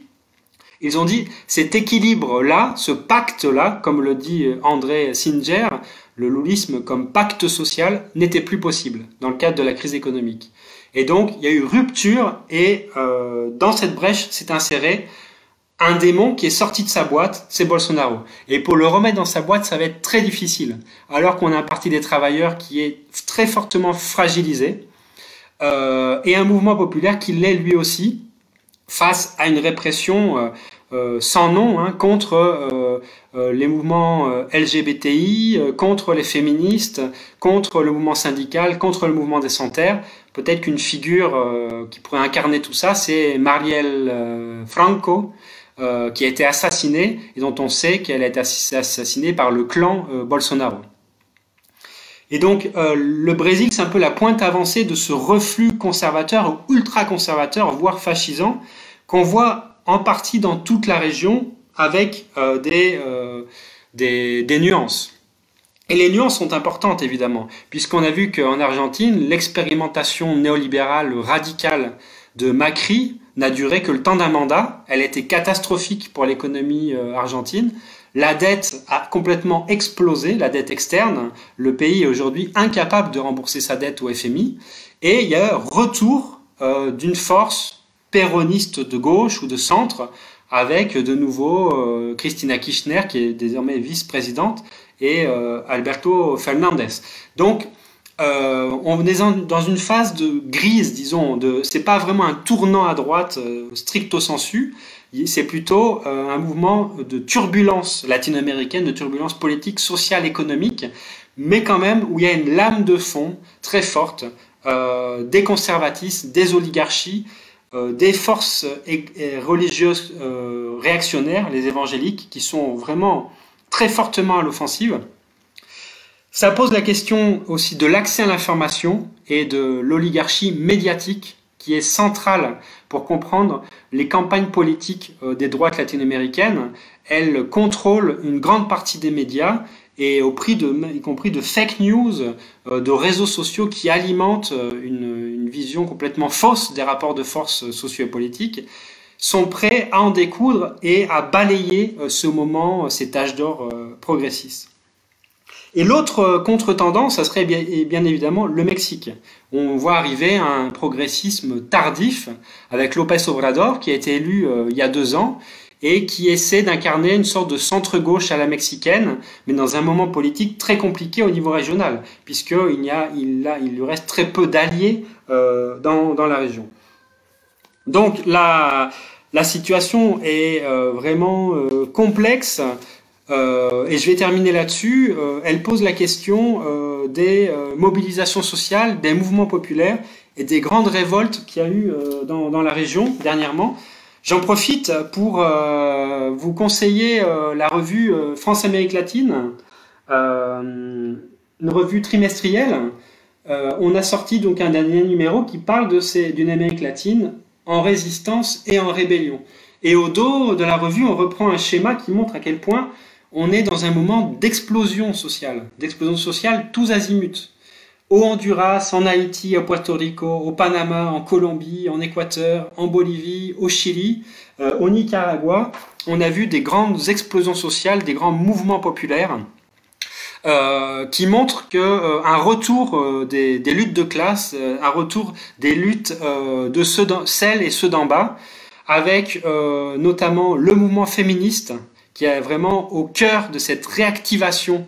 Ils ont dit, cet équilibre-là, ce pacte-là, comme le dit André Singer, le loulisme comme pacte social, n'était plus possible dans le cadre de la crise économique. Et donc, il y a eu rupture et dans cette brèche s'est inséré un démon qui est sorti de sa boîte, c'est Bolsonaro. Et pour le remettre dans sa boîte, ça va être très difficile. Alors qu'on a un parti des travailleurs qui est très fortement fragilisé et un mouvement populaire qui l'est lui aussi, face à une répression sans nom contre les mouvements LGBTI, contre les féministes, contre le mouvement syndical, contre le mouvement des sans-terre. Peut-être qu'une figure qui pourrait incarner tout ça, c'est Marielle Franco, qui a été assassinée et dont on sait qu'elle a été assassinée par le clan Bolsonaro. Et donc le Brésil, c'est un peu la pointe avancée de ce reflux conservateur ou ultra-conservateur, voire fascisant, qu'on voit en partie dans toute la région avec des nuances. Et les nuances sont importantes évidemment, puisqu'on a vu qu'en Argentine, l'expérimentation néolibérale radicale de Macri n'a duré que le temps d'un mandat. Elle était catastrophique pour l'économie argentine. La dette a complètement explosé, la dette externe. Le pays est aujourd'hui incapable de rembourser sa dette au FMI. Et il y a un retour d'une force péroniste de gauche ou de centre, avec de nouveau Cristina Kirchner, qui est désormais vice-présidente, et Alberto Fernandez. Donc, on est dans une phase de grise, disons. C'est pas vraiment un tournant à droite stricto sensu. C'est plutôt un mouvement de turbulence latino-américaine, de turbulence politique, sociale, économique, mais quand même où il y a une lame de fond très forte des conservatismes, des oligarchies, des forces religieuses réactionnaires, les évangéliques, qui sont vraiment très fortement à l'offensive. Ça pose la question aussi de l'accès à l'information et de l'oligarchie médiatique qui est centrale pour comprendre les campagnes politiques des droites latino-américaines. Elles contrôlent une grande partie des médias et au prix y compris de fake news, de réseaux sociaux qui alimentent une vision complètement fausse des rapports de force socio-politiques, sont prêts à en découdre et à balayer ce moment, cet âge d'or progressiste. Et l'autre contre-tendance, ça serait bien évidemment le Mexique. On voit arriver un progressisme tardif avec López Obrador, qui a été élu il y a 2 ans, et qui essaie d'incarner une sorte de centre-gauche à la mexicaine, mais dans un moment politique très compliqué au niveau régional, puisqu'il lui reste très peu d'alliés dans la région. Donc la situation est vraiment complexe, et je vais terminer là-dessus. Elle pose la question des mobilisations sociales, des mouvements populaires et des grandes révoltes qu'il y a eu dans la région dernièrement. J'en profite pour vous conseiller la revue France-Amérique latine, une revue trimestrielle. On a sorti donc un dernier numéro qui parle d'une Amérique latine en résistance et en rébellion. Et au dos de la revue, on reprend un schéma qui montre à quel point on est dans un moment d'explosion sociale tous azimuts. Au Honduras, en Haïti, au Puerto Rico, au Panama, en Colombie, en Équateur, en Bolivie, au Chili, au Nicaragua, on a vu des grandes explosions sociales, des grands mouvements populaires qui montre que un retour des luttes de classe, un retour des luttes de celles et ceux d'en bas, avec notamment le mouvement féministe qui est vraiment au cœur de cette réactivation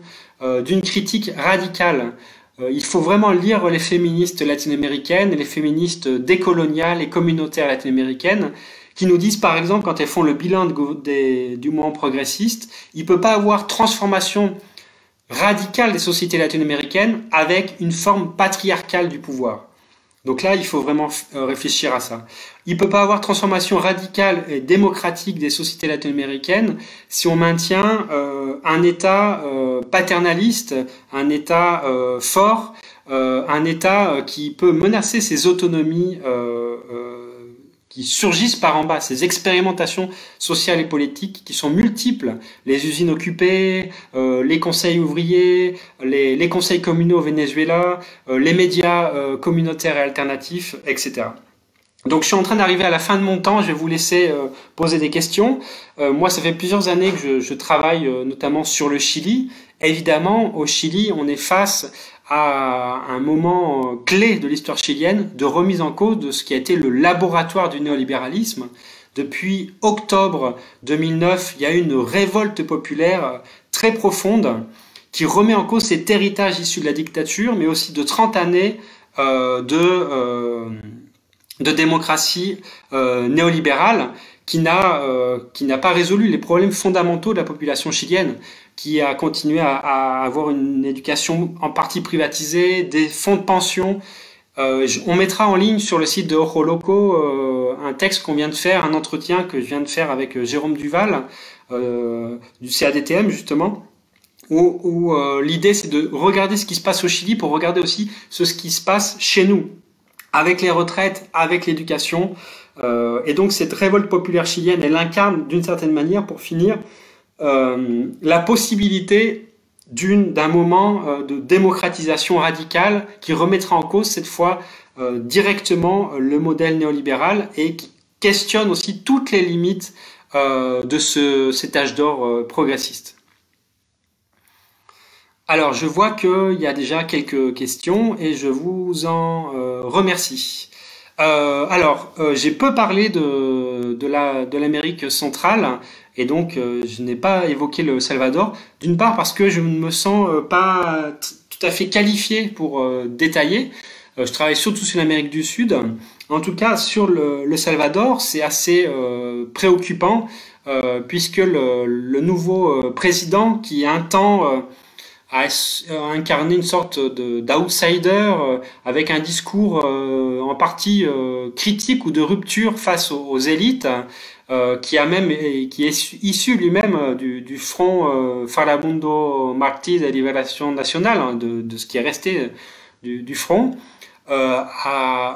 d'une critique radicale. Il faut vraiment lire les féministes latino-américaines, les féministes décoloniales et communautaires latino-américaines, qui nous disent par exemple quand elles font le bilan du mouvement progressiste, il ne peut pas avoir transformation radicale des sociétés latino-américaines avec une forme patriarcale du pouvoir. Donc là, il faut vraiment réfléchir à ça. Il ne peut pas avoir transformation radicale et démocratique des sociétés latino-américaines si on maintient un État paternaliste, un État fort, un État qui peut menacer ses autonomies qui surgissent par en bas, ces expérimentations sociales et politiques qui sont multiples, les usines occupées, les conseils ouvriers, les conseils communaux au Venezuela, les médias communautaires et alternatifs, etc. Donc je suis en train d'arriver à la fin de mon temps, je vais vous laisser poser des questions. Moi, ça fait plusieurs années que je travaille notamment sur le Chili. Évidemment, au Chili, on est face à un moment clé de l'histoire chilienne de remise en cause de ce qui a été le laboratoire du néolibéralisme. Depuis octobre 2009, il y a eu une révolte populaire très profonde qui remet en cause cet héritage issu de la dictature, mais aussi de 30 années de démocratie néolibérale qui n'a pas résolu les problèmes fondamentaux de la population chilienne, qui a continué à avoir une éducation en partie privatisée, des fonds de pension. On mettra en ligne sur le site de Ojo Loco un texte qu'on vient de faire, un entretien que je viens de faire avec Jérôme Duval du CADTM justement, où l'idée c'est de regarder ce qui se passe au Chili pour regarder aussi ce qui se passe chez nous, avec les retraites, avec l'éducation. Et donc cette révolte populaire chilienne, elle incarne d'une certaine manière, pour finir, la possibilité d'un moment de démocratisation radicale qui remettra en cause cette fois directement le modèle néolibéral et qui questionne aussi toutes les limites de cet âge d'or progressiste. Alors, je vois qu'il y a déjà quelques questions et je vous en remercie. J'ai peu parlé de l'Amérique centrale et donc je n'ai pas évoqué le Salvador. D'une part parce que je ne me sens pas tout à fait qualifié pour détailler. Je travaille surtout sur l'Amérique du Sud. En tout cas, sur le Salvador, c'est assez préoccupant puisque le nouveau président qui un temps a incarné une sorte d'outsider avec un discours en partie critique ou de rupture face aux élites, qui est issu lui-même du front Farabundo Martí de Liberación Nacional, hein, de ce qui est resté du front,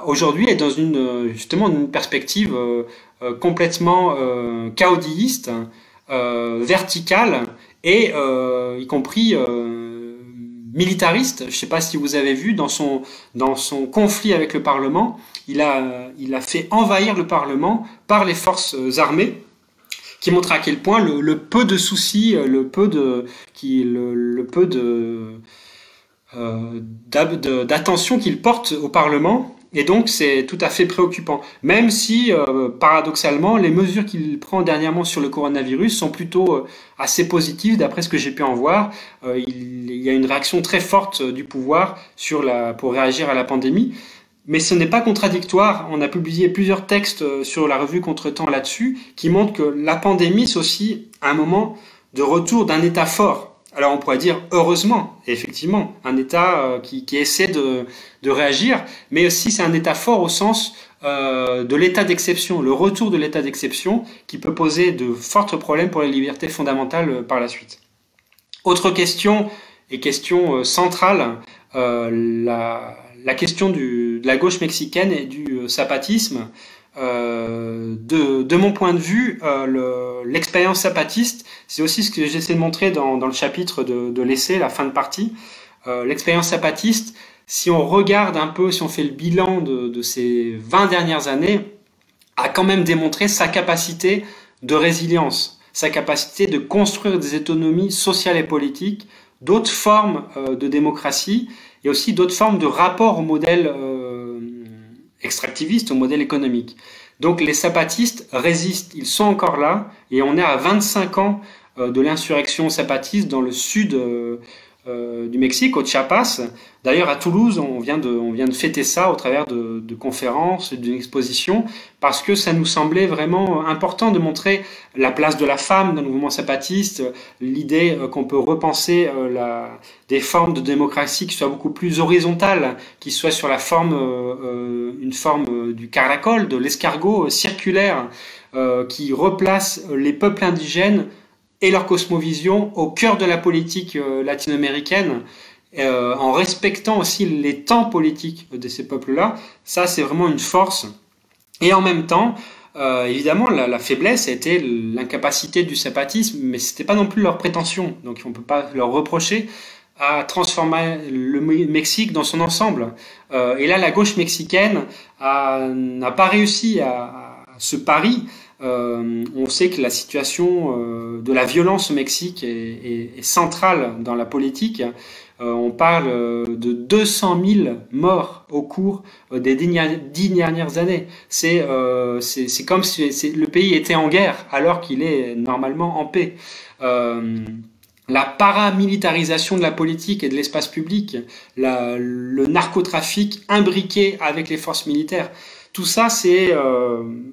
aujourd'hui est dans justement une perspective complètement caudilliste, verticale et y compris militariste. Je ne sais pas si vous avez vu dans son conflit avec le Parlement, il a fait envahir le Parlement par les forces armées, qui montre à quel point le peu de soucis, le peu d'attention qu'il porte au Parlement. Et donc c'est tout à fait préoccupant, même si paradoxalement les mesures qu'il prend dernièrement sur le coronavirus sont plutôt assez positives d'après ce que j'ai pu en voir. Il y a une réaction très forte du pouvoir pour réagir à la pandémie, mais ce n'est pas contradictoire. On a publié plusieurs textes sur la revue Contretemps là-dessus qui montrent que la pandémie c'est aussi un moment de retour d'un État fort. Alors on pourrait dire heureusement, effectivement, un État qui essaie de réagir, mais aussi c'est un État fort au sens de l'état d'exception, le retour de l'état d'exception qui peut poser de forts problèmes pour les libertés fondamentales par la suite. Autre question, et question centrale, la question de la gauche mexicaine et du zapatisme. De mon point de vue, l'expérience zapatiste, c'est aussi ce que j'essaie de montrer dans le chapitre de l'essai, la fin de partie. L'expérience zapatiste, si on regarde un peu, si on fait le bilan de ces 20 dernières années, a quand même démontré sa capacité de résilience, sa capacité de construire des autonomies sociales et politiques d'autres formes de démocratie et aussi d'autres formes de rapport au modèle extractiviste, au modèle économique. Donc les zapatistes résistent, ils sont encore là, et on est à 25 ans de l'insurrection zapatiste dans le sud du Mexique, au Chiapas. D'ailleurs, à Toulouse, on vient de fêter ça au travers de conférences, d'une exposition, parce que ça nous semblait vraiment important de montrer la place de la femme dans le mouvement zapatiste, l'idée qu'on peut repenser des formes de démocratie qui soient beaucoup plus horizontales, qui soient sur la forme, une forme du caracol, de l'escargot circulaire, qui replace les peuples indigènes et leur cosmovision au cœur de la politique latino-américaine, en respectant aussi les temps politiques de ces peuples-là. Ça, c'est vraiment une force. Et en même temps, évidemment, la faiblesse a été l'incapacité du zapatisme, mais c'était pas non plus leur prétention. Donc, on peut pas leur reprocher à transformer le Mexique dans son ensemble. Et là, la gauche mexicaine n'a pas réussi à ce pari. On sait que la situation de la violence au Mexique est centrale dans la politique. On parle de 200 000 morts au cours des 10 dernières années. C'est comme si le pays était en guerre alors qu'il est normalement en paix. La paramilitarisation de la politique et de l'espace public, le narcotrafic imbriqué avec les forces militaires, tout ça, c'est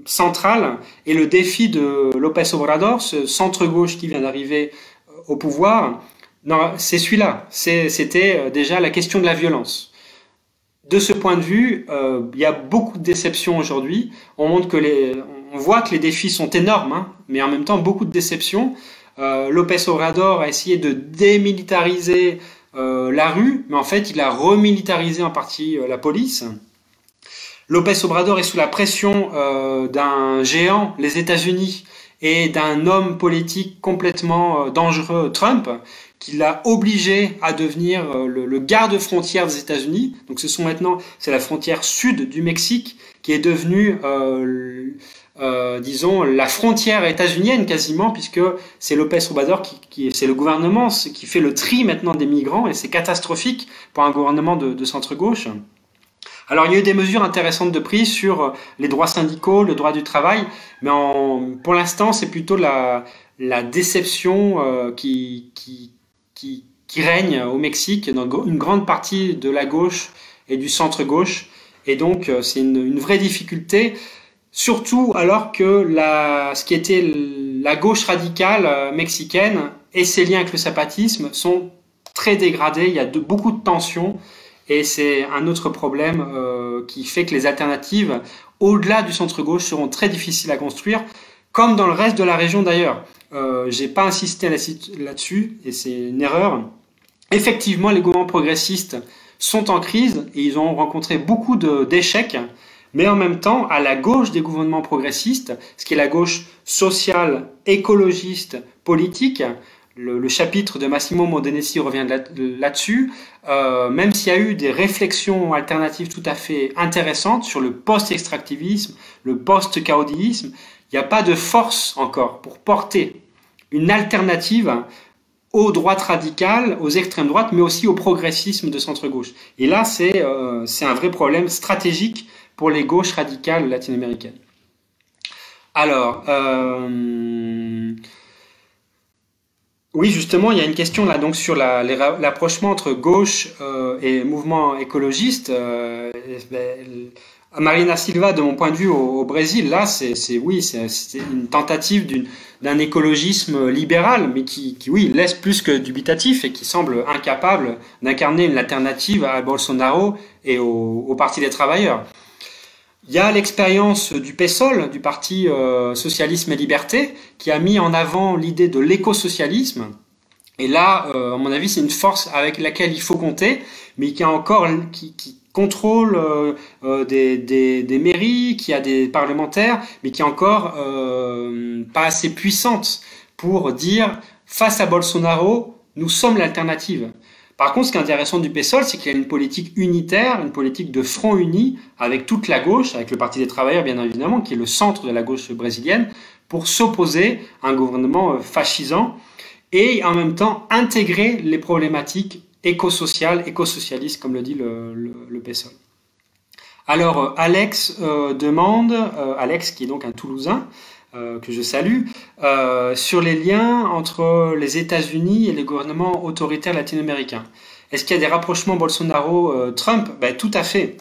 central. Et le défi de López Obrador, ce centre-gauche qui vient d'arriver au pouvoir, non, c'est celui-là. C'était déjà la question de la violence. De ce point de vue, il y a beaucoup de déceptions aujourd'hui. On voit que les défis sont énormes, hein, mais en même temps, beaucoup de déceptions. López Obrador a essayé de démilitariser la rue, mais en fait, il a remilitarisé en partie la police. López Obrador est sous la pression d'un géant, les États-Unis, et d'un homme politique complètement dangereux, Trump, qui l'a obligé à devenir le garde-frontière des États-Unis. Donc c'est la frontière sud du Mexique qui est devenue, disons, la frontière états-unienne quasiment, puisque c'est López Obrador c'est le gouvernement qui fait le tri maintenant des migrants, et c'est catastrophique pour un gouvernement de centre-gauche. Alors, il y a eu des mesures intéressantes de prise sur les droits syndicaux, le droit du travail, mais pour l'instant, c'est plutôt la déception qui règne au Mexique dans une grande partie de la gauche et du centre-gauche. Et donc, c'est une vraie difficulté, surtout alors que ce qui était la gauche radicale mexicaine et ses liens avec le zapatisme sont très dégradés. Il y a beaucoup de tensions. Et c'est un autre problème qui fait que les alternatives, au-delà du centre-gauche, seront très difficiles à construire, comme dans le reste de la région d'ailleurs. J'ai pas insisté là-dessus, et c'est une erreur. Effectivement, les gouvernements progressistes sont en crise, et ils ont rencontré beaucoup d'échecs, mais en même temps, à la gauche des gouvernements progressistes, ce qui est la gauche sociale, écologiste, politique, le chapitre de Massimo Modenesi revient là-dessus, même s'il y a eu des réflexions alternatives tout à fait intéressantes sur le post-extractivisme, le post-caudillisme, il n'y a pas de force encore pour porter une alternative aux droites radicales, aux extrêmes droites, mais aussi au progressisme de centre-gauche. Et là, c'est un vrai problème stratégique pour les gauches radicales latino-américaines. Alors, oui, justement, il y a une question là donc sur l'approchement entre gauche et mouvement écologiste. Marina Silva, de mon point de vue au Brésil, là, c'est une tentative d'un écologisme libéral, mais qui oui, laisse plus que dubitatif et qui semble incapable d'incarner une alternative à Bolsonaro et au Parti des travailleurs. Il y a l'expérience du PSOL, du Parti Socialisme et Liberté, qui a mis en avant l'idée de l'écosocialisme. Et là, à mon avis, c'est une force avec laquelle il faut compter, mais qui contrôle des mairies, qui a des parlementaires, mais qui est encore pas assez puissante pour dire, face à Bolsonaro, nous sommes l'alternative. Par contre, ce qui est intéressant du PSOL, c'est qu'il y a une politique unitaire, une politique de front uni avec toute la gauche, avec le Parti des travailleurs bien évidemment, qui est le centre de la gauche brésilienne, pour s'opposer à un gouvernement fascisant. et en même temps intégrer les problématiques écosociales, écosocialistes, comme le dit le PSOL. Alors, Alex demande, Alex qui est donc un Toulousain, que je salue, sur les liens entre les États-Unis et les gouvernements autoritaires latino-américains. Est-ce qu'il y a des rapprochements Bolsonaro-Trump? Ben, tout à fait.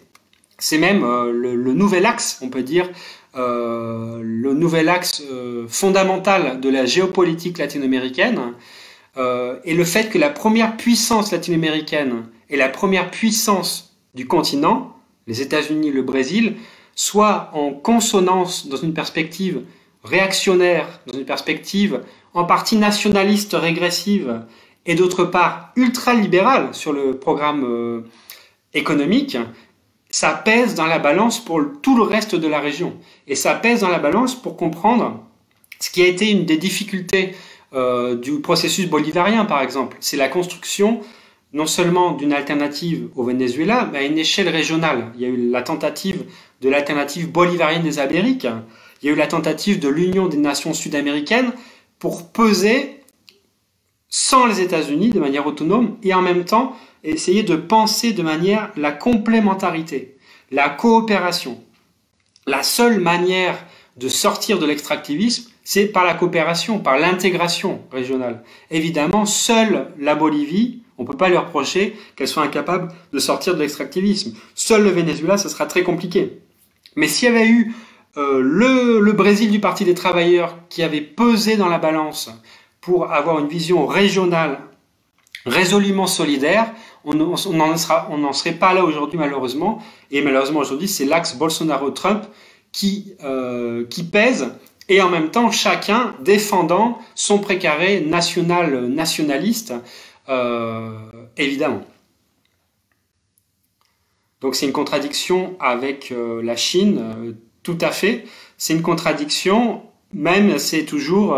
C'est même le nouvel axe, on peut dire, le nouvel axe fondamental de la géopolitique latino-américaine, et le fait que la première puissance latino-américaine et la première puissance du continent, les États-Unis et le Brésil, soient en consonance dans une perspective réactionnaire, dans une perspective en partie nationaliste régressive, et d'autre part ultra-libérale sur le programme économique, ça pèse dans la balance pour tout le reste de la région. Et ça pèse dans la balance pour comprendre ce qui a été une des difficultés du processus bolivarien, par exemple. C'est la construction non seulement d'une alternative au Venezuela, mais à une échelle régionale. Il y a eu la tentative de l'alternative bolivarienne des Amériques, il y a eu la tentative de l'Union des nations sud-américaines pour peser sans les États-Unis de manière autonome et en même temps essayer de penser de manière la complémentarité, la coopération. La seule manière de sortir de l'extractivisme, c'est par la coopération, par l'intégration régionale. Évidemment, seule la Bolivie, on ne peut pas lui reprocher qu'elle soit incapable de sortir de l'extractivisme. Seul le Venezuela, ce sera très compliqué. Mais s'il y avait eu le Brésil du Parti des travailleurs qui avait pesé dans la balance pour avoir une vision régionale résolument solidaire, on n'en serait pas là aujourd'hui malheureusement. Et malheureusement aujourd'hui, c'est l'axe Bolsonaro-Trump qui pèse, et en même temps chacun défendant son précaré nationaliste, évidemment. Donc c'est une contradiction avec la Chine, tout à fait. C'est une contradiction, même c'est toujours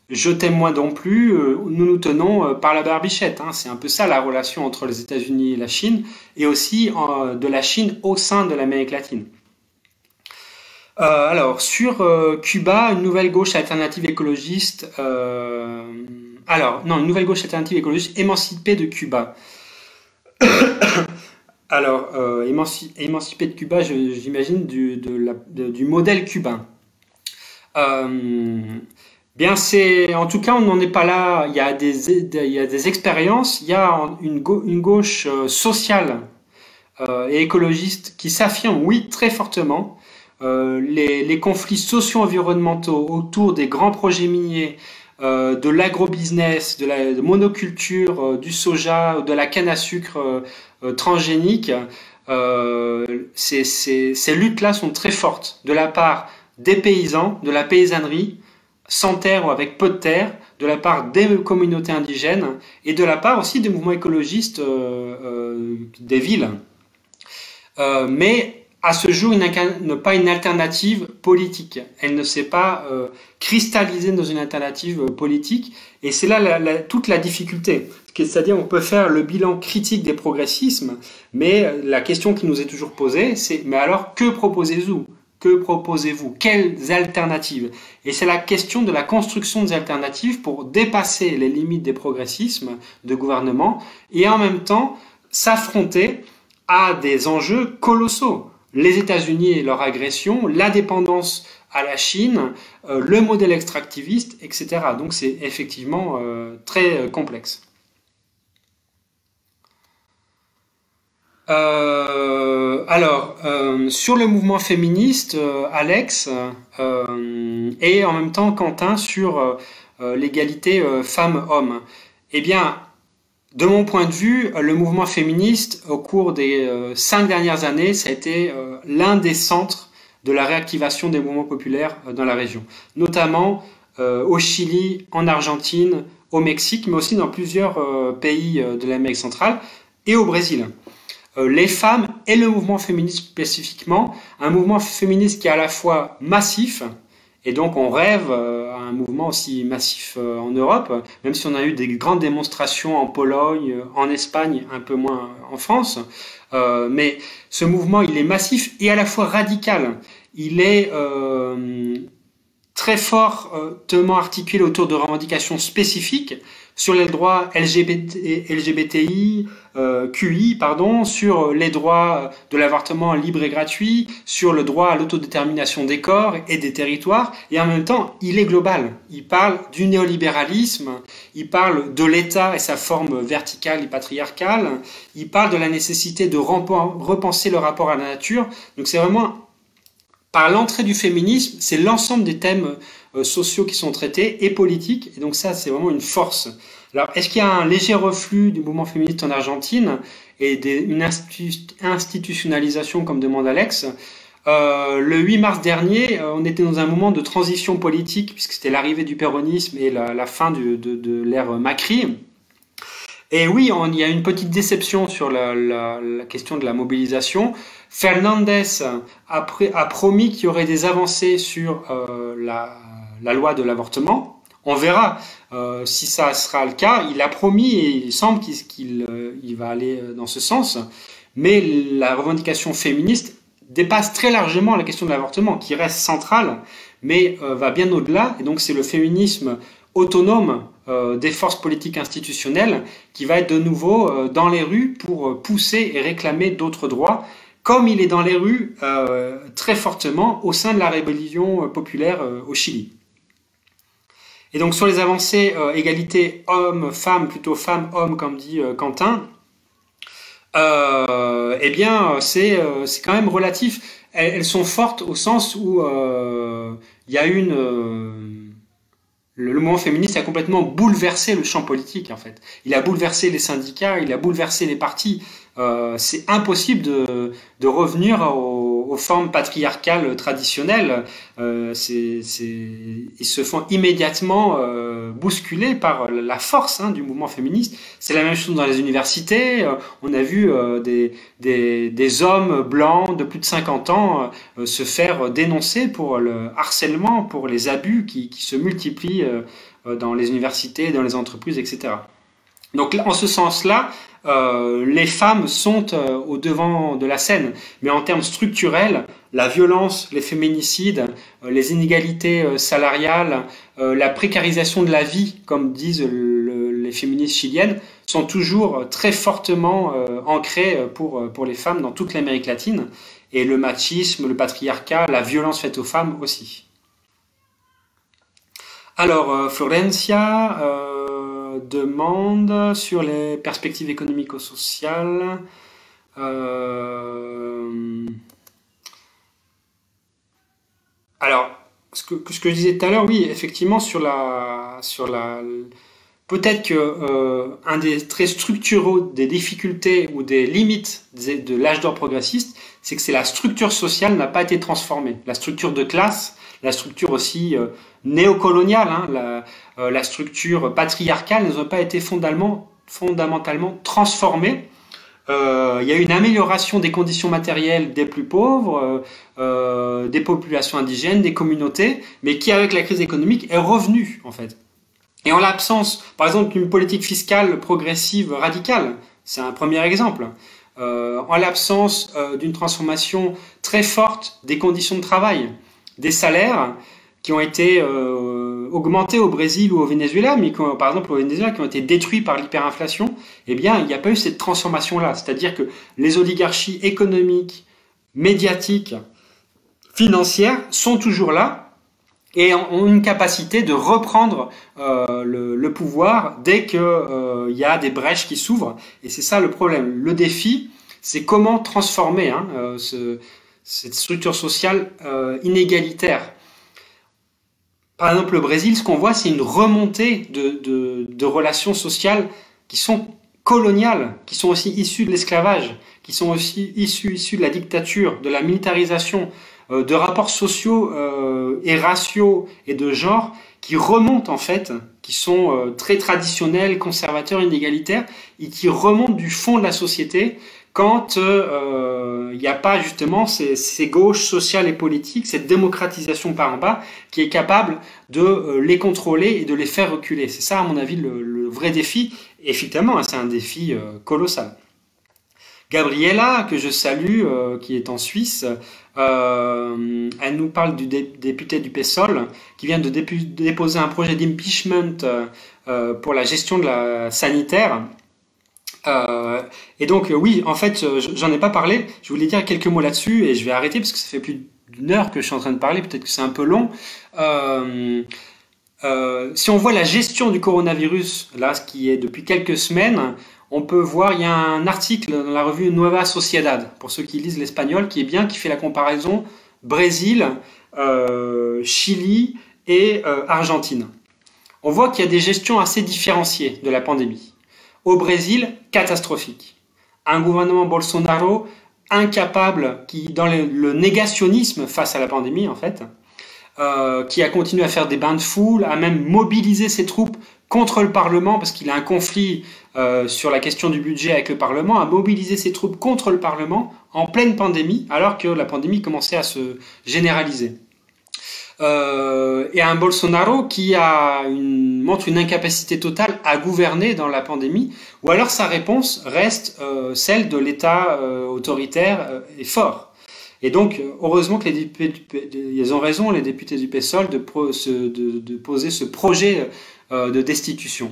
je t'aime moi non plus, nous nous tenons par la barbichette. Hein. C'est un peu ça la relation entre les États-Unis et la Chine, et aussi de la Chine au sein de l'Amérique latine. Alors, sur Cuba, une nouvelle gauche alternative écologiste. Une nouvelle gauche alternative écologiste émancipée de Cuba. Alors, émancipée de Cuba, j'imagine du modèle cubain. Bien, en tout cas, on n'en est pas là. Il y a des expériences. Il y a une gauche sociale et écologiste qui s'affirme, oui, très fortement. Les conflits socio-environnementaux autour des grands projets miniers, de l'agrobusiness, de la monoculture, du soja, de la canne à sucre transgénique, ces luttes-là sont très fortes de la part des paysans, de la paysannerie, sans terre ou avec peu de terre, de la part des communautés indigènes et de la part aussi des mouvements écologistes des villes. Mais à ce jour, il n'a pas une alternative politique. Elle ne s'est pas cristallisée dans une alternative politique. Et c'est là toute la difficulté. C'est-à-dire, on peut faire le bilan critique des progressismes, mais la question qui nous est toujours posée, c'est, mais alors, que proposez-vous? Que proposez-vous? Quelles alternatives? Et c'est la question de la construction des alternatives pour dépasser les limites des progressismes de gouvernement et en même temps s'affronter à des enjeux colossaux. Les États-Unis et leur agression, la dépendance à la Chine, le modèle extractiviste, etc. Donc c'est effectivement très complexe. Sur le mouvement féministe, Alex et en même temps Quentin sur l'égalité femmes-hommes. Eh bien, de mon point de vue, le mouvement féministe, au cours des 5 dernières années, ça a été l'un des centres de la réactivation des mouvements populaires dans la région, notamment au Chili, en Argentine, au Mexique, mais aussi dans plusieurs pays de l'Amérique centrale et au Brésil. Les femmes et le mouvement féministe spécifiquement, un mouvement féministe qui est à la fois massif, et donc on rêve à un mouvement aussi massif en Europe, même si on a eu des grandes démonstrations en Pologne, en Espagne, un peu moins en France. Mais ce mouvement, il est massif et à la fois radical. Il est très fortement articulé autour de revendications spécifiques sur les droits LGBTI, QI, pardon, sur les droits de l'avortement libre et gratuit, sur le droit à l'autodétermination des corps et des territoires, et en même temps, il est global. Il parle du néolibéralisme, il parle de l'État et sa forme verticale et patriarcale, il parle de la nécessité de repenser le rapport à la nature. Donc c'est vraiment, par l'entrée du féminisme, c'est l'ensemble des thèmes sociaux qui sont traités et politiques, et donc ça c'est vraiment une force. Alors est-ce qu'il y a un léger reflux du mouvement féministe en Argentine et une institutionnalisation comme demande Alex? Le 8 mars dernier, on était dans un moment de transition politique puisque c'était l'arrivée du péronisme et la fin de l'ère Macri. Et oui, il y a une petite déception sur la question de la mobilisation. Fernandez a promis qu'il y aurait des avancées sur la loi de l'avortement. On verra si ça sera le cas. Il a promis et il semble qu'il va aller dans ce sens. Mais la revendication féministe dépasse très largement la question de l'avortement, qui reste centrale, mais va bien au-delà. Et donc c'est le féminisme autonome des forces politiques institutionnelles qui va être de nouveau dans les rues pour pousser et réclamer d'autres droits, comme il est dans les rues très fortement au sein de la rébellion populaire au Chili. Et donc sur les avancées égalité homme-femme, plutôt femme-homme comme dit Quentin, eh bien c'est quand même relatif. Elles sont fortes au sens où il y a le mouvement féministe a complètement bouleversé le champ politique en fait. Il a bouleversé les syndicats, il a bouleversé les partis. C'est impossible de revenir aux formes patriarcales traditionnelles. Ils se font immédiatement bousculer par la force du mouvement féministe. C'est la même chose dans les universités. On a vu des hommes blancs de plus de 50 ans se faire dénoncer pour le harcèlement, pour les abus qui se multiplient dans les universités, dans les entreprises, etc. Donc en ce sens-là, les femmes sont au devant de la scène, mais en termes structurels, la violence, les féminicides, les inégalités salariales, la précarisation de la vie, comme disent les féministes chiliennes, sont toujours très fortement ancrées pour les femmes dans toute l'Amérique latine, et le machisme, le patriarcat, la violence faite aux femmes aussi. Alors, Florencia demande sur les perspectives économico-sociales. Alors, ce que je disais tout à l'heure, oui, effectivement, peut-être que un des traits structuraux des difficultés ou des limites de l'âge d'or progressiste, c'est que la structure sociale n'a pas été transformée. La structure de classe, la structure aussi néocoloniale, la structure patriarcale n'ont pas été fondamentalement transformées. Il y a eu une amélioration des conditions matérielles des plus pauvres, des populations indigènes, des communautés, mais qui, avec la crise économique, est revenue, en fait. Et en l'absence, par exemple, d'une politique fiscale progressive radicale, c'est un premier exemple, en l'absence d'une transformation très forte des conditions de travail, des salaires qui ont été augmentés au Brésil ou au Venezuela, mais par exemple au Venezuela, qui ont été détruits par l'hyperinflation, eh bien, il n'y a pas eu cette transformation-là. C'est-à-dire que les oligarchies économiques, médiatiques, financières sont toujours là et ont une capacité de reprendre le pouvoir dès qu'il y a des brèches qui s'ouvrent. Et c'est ça le problème. Le défi, c'est comment transformer cette structure sociale inégalitaire. Par exemple, le Brésil, ce qu'on voit, c'est une remontée de relations sociales qui sont coloniales, qui sont aussi issues de l'esclavage, qui sont aussi issues de la dictature, de la militarisation, de rapports sociaux et raciaux et de genre qui remontent en fait, qui sont très traditionnels, conservateurs, inégalitaires, et qui remontent du fond de la société quand il n'y a pas justement ces gauches sociales et politiques, cette démocratisation par en bas qui est capable de les contrôler et de les faire reculer. C'est ça, à mon avis, le vrai défi. Et effectivement, c'est un défi colossal. Gabriela, que je salue, qui est en Suisse, elle nous parle du député du PSOL qui vient de déposer un projet d'impeachment pour la gestion de la sanitaire. Euh, et donc, oui, en fait, j'en ai pas parlé. Je voulais dire quelques mots là-dessus et je vais arrêter parce que ça fait plus d'une heure que je suis en train de parler. Peut-être que c'est un peu long. Euh, si on voit la gestion du coronavirus, là, ce qui est depuis quelques semaines, on peut voir, il y a un article dans la revue Nueva Sociedad, pour ceux qui lisent l'espagnol, qui est bien, qui fait la comparaison Brésil, Chili et Argentine. On voit qu'il y a des gestions assez différenciées de la pandémie. Au Brésil, catastrophique. Un gouvernement Bolsonaro incapable, qui dans le négationnisme face à la pandémie en fait, qui a continué à faire des bains de foule, a même mobilisé ses troupes contre le Parlement, parce qu'il a un conflit sur la question du budget avec le Parlement, a mobilisé ses troupes contre le Parlement en pleine pandémie, alors que la pandémie commençait à se généraliser. Et un Bolsonaro qui montre une incapacité totale à gouverner dans la pandémie, ou alors sa réponse reste celle de l'État autoritaire et fort. Et donc, heureusement que ils ont raison, les députés du PSOL, de poser ce projet de destitution.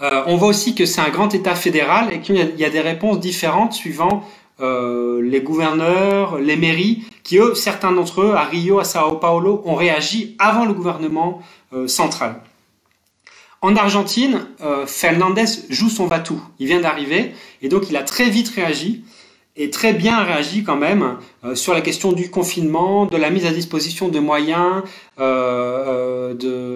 On voit aussi que c'est un grand État fédéral et qu'il y a des réponses différentes suivant les gouverneurs, les mairies, qui eux, certains d'entre eux, à Rio, à Sao Paulo, ont réagi avant le gouvernement central. En Argentine, Fernandez joue son va-tout. Il vient d'arriver et donc il a très vite réagi et très bien réagi quand même sur la question du confinement, de la mise à disposition de moyens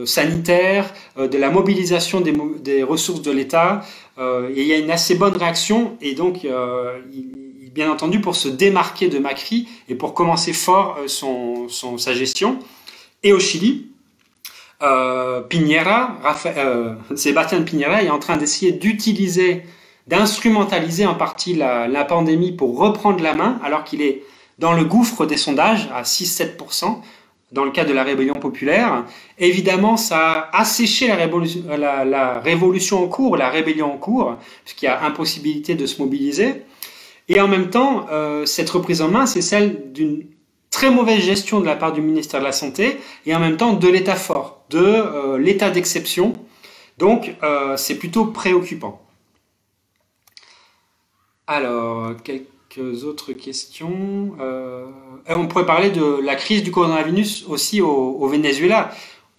sanitaires, de la mobilisation des ressources de l'État. Et il y a une assez bonne réaction et donc bien entendu pour se démarquer de Macri et pour commencer fort sa gestion. Et au Chili, Sébastien Piñera est en train d'essayer d'instrumentaliser en partie la pandémie pour reprendre la main, alors qu'il est dans le gouffre des sondages à 6-7%, dans le cas de la rébellion populaire. Évidemment, ça a asséché la révolution en cours, la rébellion en cours, puisqu'il y a impossibilité de se mobiliser. Et en même temps, cette reprise en main, c'est celle d'une très mauvaise gestion de la part du ministère de la Santé, et en même temps de l'État fort, de l'état d'exception. Donc, c'est plutôt préoccupant. Alors, quelques autres questions. On pourrait parler de la crise du coronavirus aussi au Venezuela.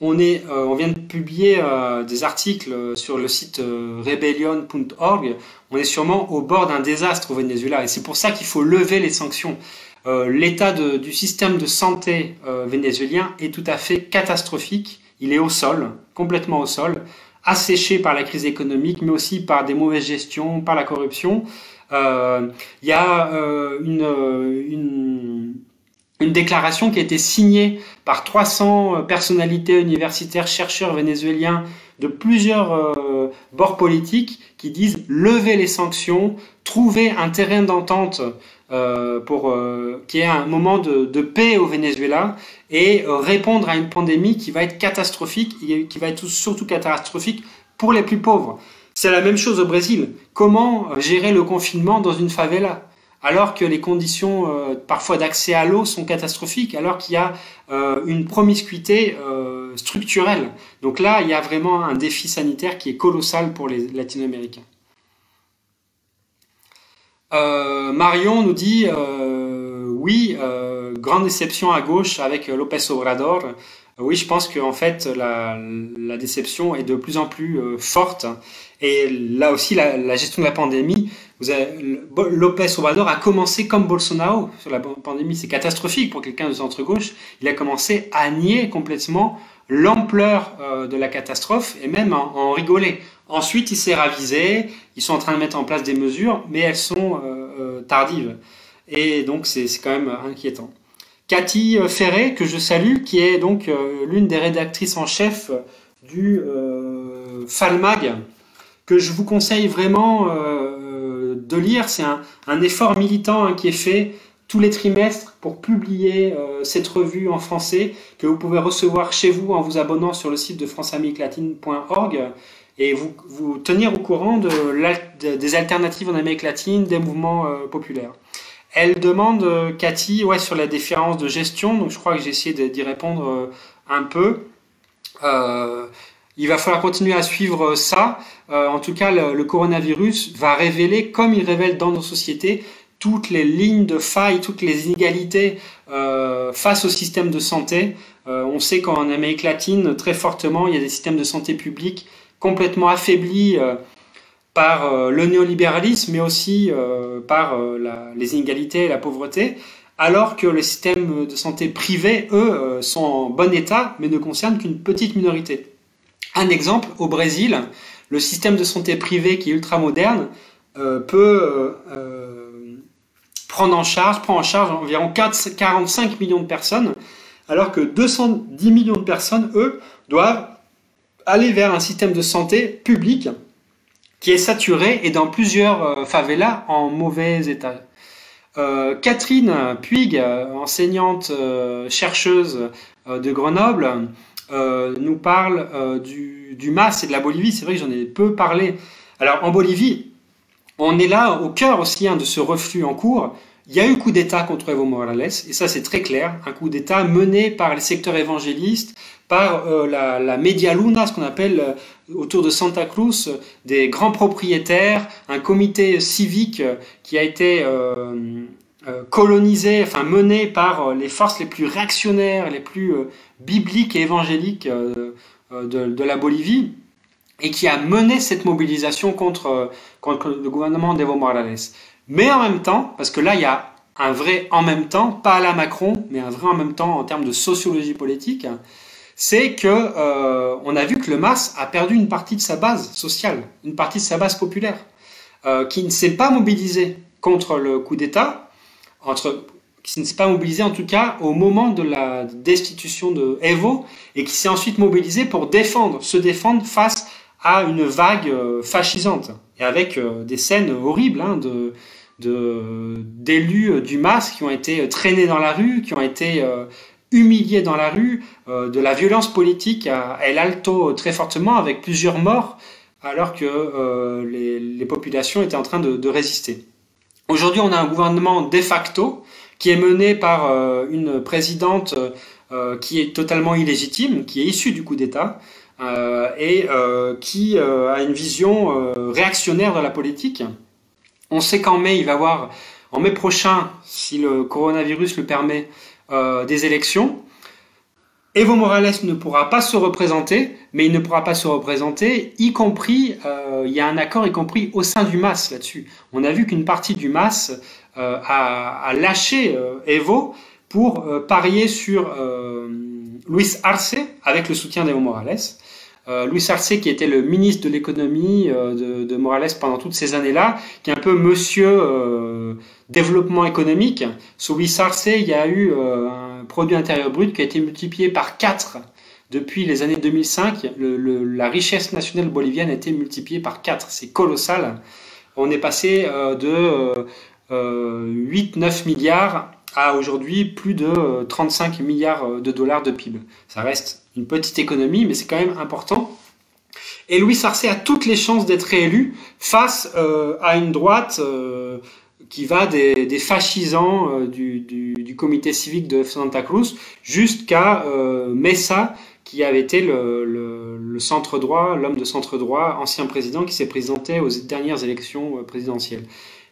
On vient de publier des articles sur le site rebellion.org. On est sûrement au bord d'un désastre au Venezuela et c'est pour ça qu'il faut lever les sanctions. L'état du système de santé vénézuélien est tout à fait catastrophique. Il est au sol, complètement au sol, asséché par la crise économique, mais aussi par des mauvaises gestions, par la corruption. Il y a une déclaration qui a été signée par 300 personnalités universitaires, chercheurs vénézuéliens de plusieurs bords politiques qui disent lever les sanctions, trouver un terrain d'entente pour qu'il y ait un moment de paix au Venezuela et répondre à une pandémie qui va être catastrophique et qui va être surtout catastrophique pour les plus pauvres. C'est la même chose au Brésil. Comment gérer le confinement dans une favela ? Alors que les conditions parfois d'accès à l'eau sont catastrophiques, alors qu'il y a une promiscuité structurelle. Donc là, il y a vraiment un défi sanitaire qui est colossal pour les Latino-Américains. Marion nous dit oui, grande déception à gauche avec López Obrador. Oui, je pense que en fait la déception est de plus en plus forte. Et là aussi, la gestion de la pandémie, López Obrador a commencé comme Bolsonaro sur la pandémie. C'est catastrophique pour quelqu'un de centre-gauche. Il a commencé à nier complètement l'ampleur de la catastrophe et même en rigoler. Ensuite, il s'est ravisé. Ils sont en train de mettre en place des mesures, mais elles sont tardives. Et donc, c'est quand même inquiétant. Cathy Ferré, que je salue, qui est donc l'une des rédactrices en chef du Falmag, que je vous conseille vraiment de lire. C'est un effort militant qui est fait tous les trimestres pour publier cette revue en français que vous pouvez recevoir chez vous en vous abonnant sur le site de franceamérique-latine.org. et vous tenir au courant des alternatives en Amérique latine, des mouvements populaires. Elle demande, Cathy, ouais, sur la différence de gestion, donc je crois que j'ai essayé d'y répondre un peu. Euh, il va falloir continuer à suivre ça. En tout cas, le coronavirus va révéler, comme il révèle dans nos sociétés, toutes les lignes de faille, toutes les inégalités face au système de santé. On sait qu'en Amérique latine, très fortement, il y a des systèmes de santé publique complètement affaiblis par le néolibéralisme, mais aussi par les inégalités et la pauvreté, alors que les systèmes de santé privés, eux, sont en bon état, mais ne concernent qu'une petite minorité. Un exemple, au Brésil, le système de santé privé qui est ultra moderne peut prend en charge environ 45 millions de personnes, alors que 210 millions de personnes, eux, doivent aller vers un système de santé public qui est saturé et dans plusieurs favelas en mauvais état. Catherine Puig, enseignante chercheuse de Grenoble, nous parle du MAS et de la Bolivie. C'est vrai que j'en ai peu parlé. Alors en Bolivie, on est là au cœur aussi de ce reflux en cours. Il y a eu coup d'État contre Evo Morales, et ça c'est très clair, un coup d'État mené par les secteurs évangélistes, par la Media Luna, ce qu'on appelle autour de Santa Cruz, des grands propriétaires, un comité civique qui a été colonisé, enfin mené par les forces les plus réactionnaires, les plus bibliques et évangéliques de la Bolivie, et qui a mené cette mobilisation contre le gouvernement d'Evo Morales. Mais en même temps, parce que là il y a un vrai en même temps, pas à la Macron, mais un vrai en même temps en termes de sociologie politique, c'est que on a vu que le MAS a perdu une partie de sa base sociale, une partie de sa base populaire, qui ne s'est pas mobilisée contre le coup d'État, qui ne s'est pas mobilisée en tout cas au moment de la destitution de Evo, et qui s'est ensuite mobilisée pour se défendre face à une vague fascisante, et avec des scènes horribles d'élus du MAS qui ont été traînés dans la rue, qui ont été humiliés dans la rue, de la violence politique à El Alto très fortement, avec plusieurs morts, alors que les populations étaient en train de résister. Aujourd'hui, on a un gouvernement de facto qui est mené par une présidente qui est totalement illégitime, qui est issue du coup d'État, et qui a une vision réactionnaire de la politique. On sait qu'en mai, il va y avoir, en mai prochain, si le coronavirus le permet, des élections. Evo Morales ne pourra pas se représenter, mais il ne pourra pas se représenter, y compris, il y a un accord y compris au sein du MAS là-dessus. On a vu qu'une partie du MAS a lâché Evo pour parier sur Luis Arce avec le soutien d'Evo Morales. Luis Arce, qui était le ministre de l'économie de Morales pendant toutes ces années-là, qui est un peu monsieur développement économique. Sous Luis Arce, il y a eu un produit intérieur brut qui a été multiplié par 4 depuis les années 2005. La richesse nationale bolivienne a été multipliée par 4. C'est colossal. On est passé de 8-9 milliards à aujourd'hui plus de 35 milliards de dollars de PIB. Ça reste une petite économie, mais c'est quand même important. Et Luis Arce a toutes les chances d'être réélu face à une droite qui va des fascisants du comité civique de Santa Cruz jusqu'à Mesa, qui avait été le centre-droit, l'homme de centre-droit, ancien président, qui s'est présenté aux dernières élections présidentielles.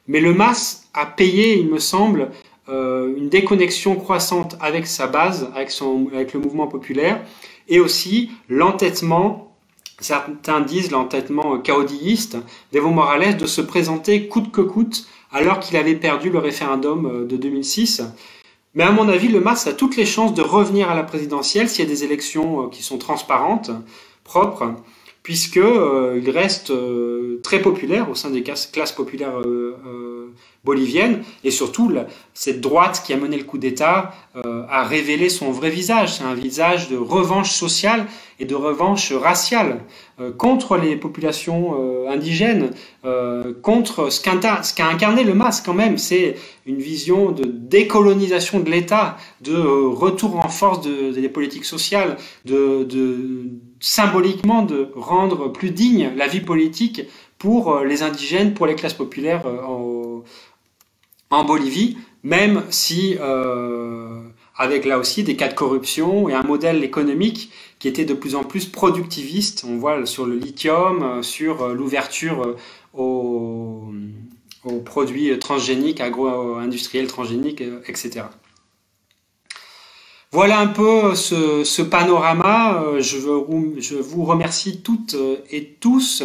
Mais le MAS a payé, il me semble, une déconnexion croissante avec sa base, avec le mouvement populaire, et aussi l'entêtement, certains disent l'entêtement caudilliste d'Evo Morales de se présenter coûte que coûte, alors qu'il avait perdu le référendum de 2006. Mais à mon avis, le MAS a toutes les chances de revenir à la présidentielle s'il y a des élections qui sont transparentes, propres, puisqu'il reste très populaire au sein des classes populaires bolivienne, et surtout cette droite qui a mené le coup d'État a révélé son vrai visage. C'est un visage de revanche sociale et de revanche raciale contre les populations indigènes, contre ce qu'a incarné le MAS quand même. C'est une vision de décolonisation de l'État, de retour en force des politiques sociales, symboliquement de rendre plus digne la vie politique pour les indigènes, pour les classes populaires en Bolivie, même si avec là aussi des cas de corruption et un modèle économique qui était de plus en plus productiviste. On voit sur le lithium, sur l'ouverture aux produits transgéniques, agro-industriels transgéniques, etc. Voilà un peu ce panorama. Je vous remercie toutes et tous.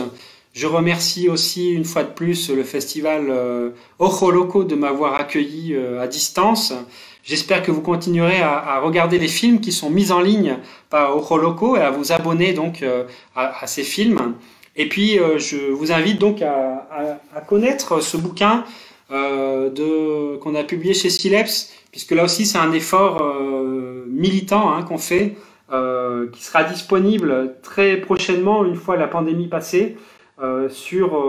Je remercie aussi une fois de plus le festival Ojo Loco de m'avoir accueilli à distance. J'espère que vous continuerez à regarder les films qui sont mis en ligne par Ojo Loco et à vous abonner donc à ces films. Et puis je vous invite donc à connaître ce bouquin qu'on a publié chez Sileps, puisque là aussi c'est un effort militant qu'on fait, qui sera disponible très prochainement une fois la pandémie passée. Sur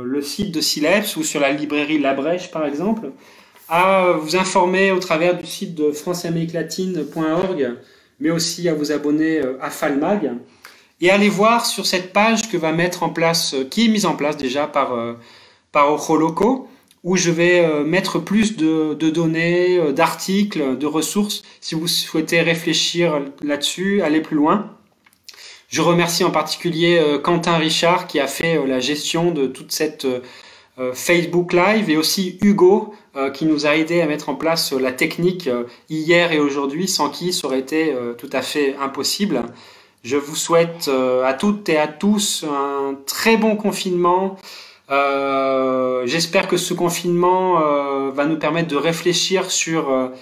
le site de Sileps ou sur la librairie La Brèche par exemple, à vous informer au travers du site de franceamérique-latine.org, mais aussi à vous abonner à Falmag et aller voir sur cette page que va mettre en place, qui est mise en place déjà par Ojo Loco, où je vais mettre plus de données, d'articles, de ressources si vous souhaitez réfléchir là-dessus, aller plus loin. Je remercie en particulier Quentin Richard qui a fait la gestion de toute cette Facebook Live, et aussi Hugo qui nous a aidé à mettre en place la technique hier et aujourd'hui, sans qui ça aurait été tout à fait impossible. Je vous souhaite à toutes et à tous un très bon confinement. J'espère que ce confinement va nous permettre de réfléchir sur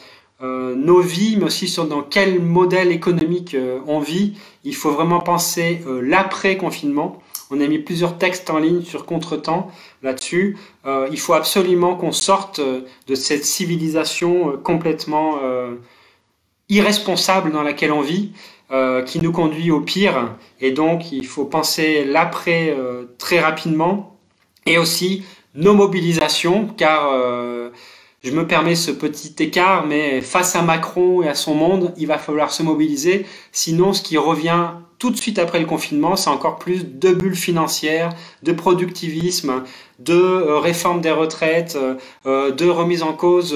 nos vies, mais aussi sur dans quel modèle économique on vit. Il faut vraiment penser l'après-confinement. On a mis plusieurs textes en ligne sur Contretemps là-dessus. Il faut absolument qu'on sorte de cette civilisation complètement irresponsable dans laquelle on vit, qui nous conduit au pire. Et donc, il faut penser l'après très rapidement. Et aussi nos mobilisations, car je me permets ce petit écart, mais face à Macron et à son monde, il va falloir se mobiliser. Sinon, ce qui revient tout de suite après le confinement, c'est encore plus de bulles financières, de productivisme, de réforme des retraites, de remise en cause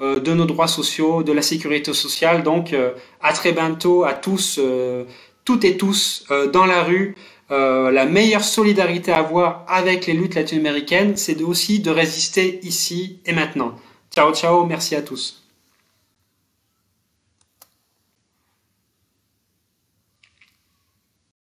de nos droits sociaux, de la sécurité sociale. Donc, à très bientôt à tous, toutes et tous, dans la rue. La meilleure solidarité à avoir avec les luttes latino-américaines, c'est aussi de résister ici et maintenant. Ciao, ciao, merci à tous.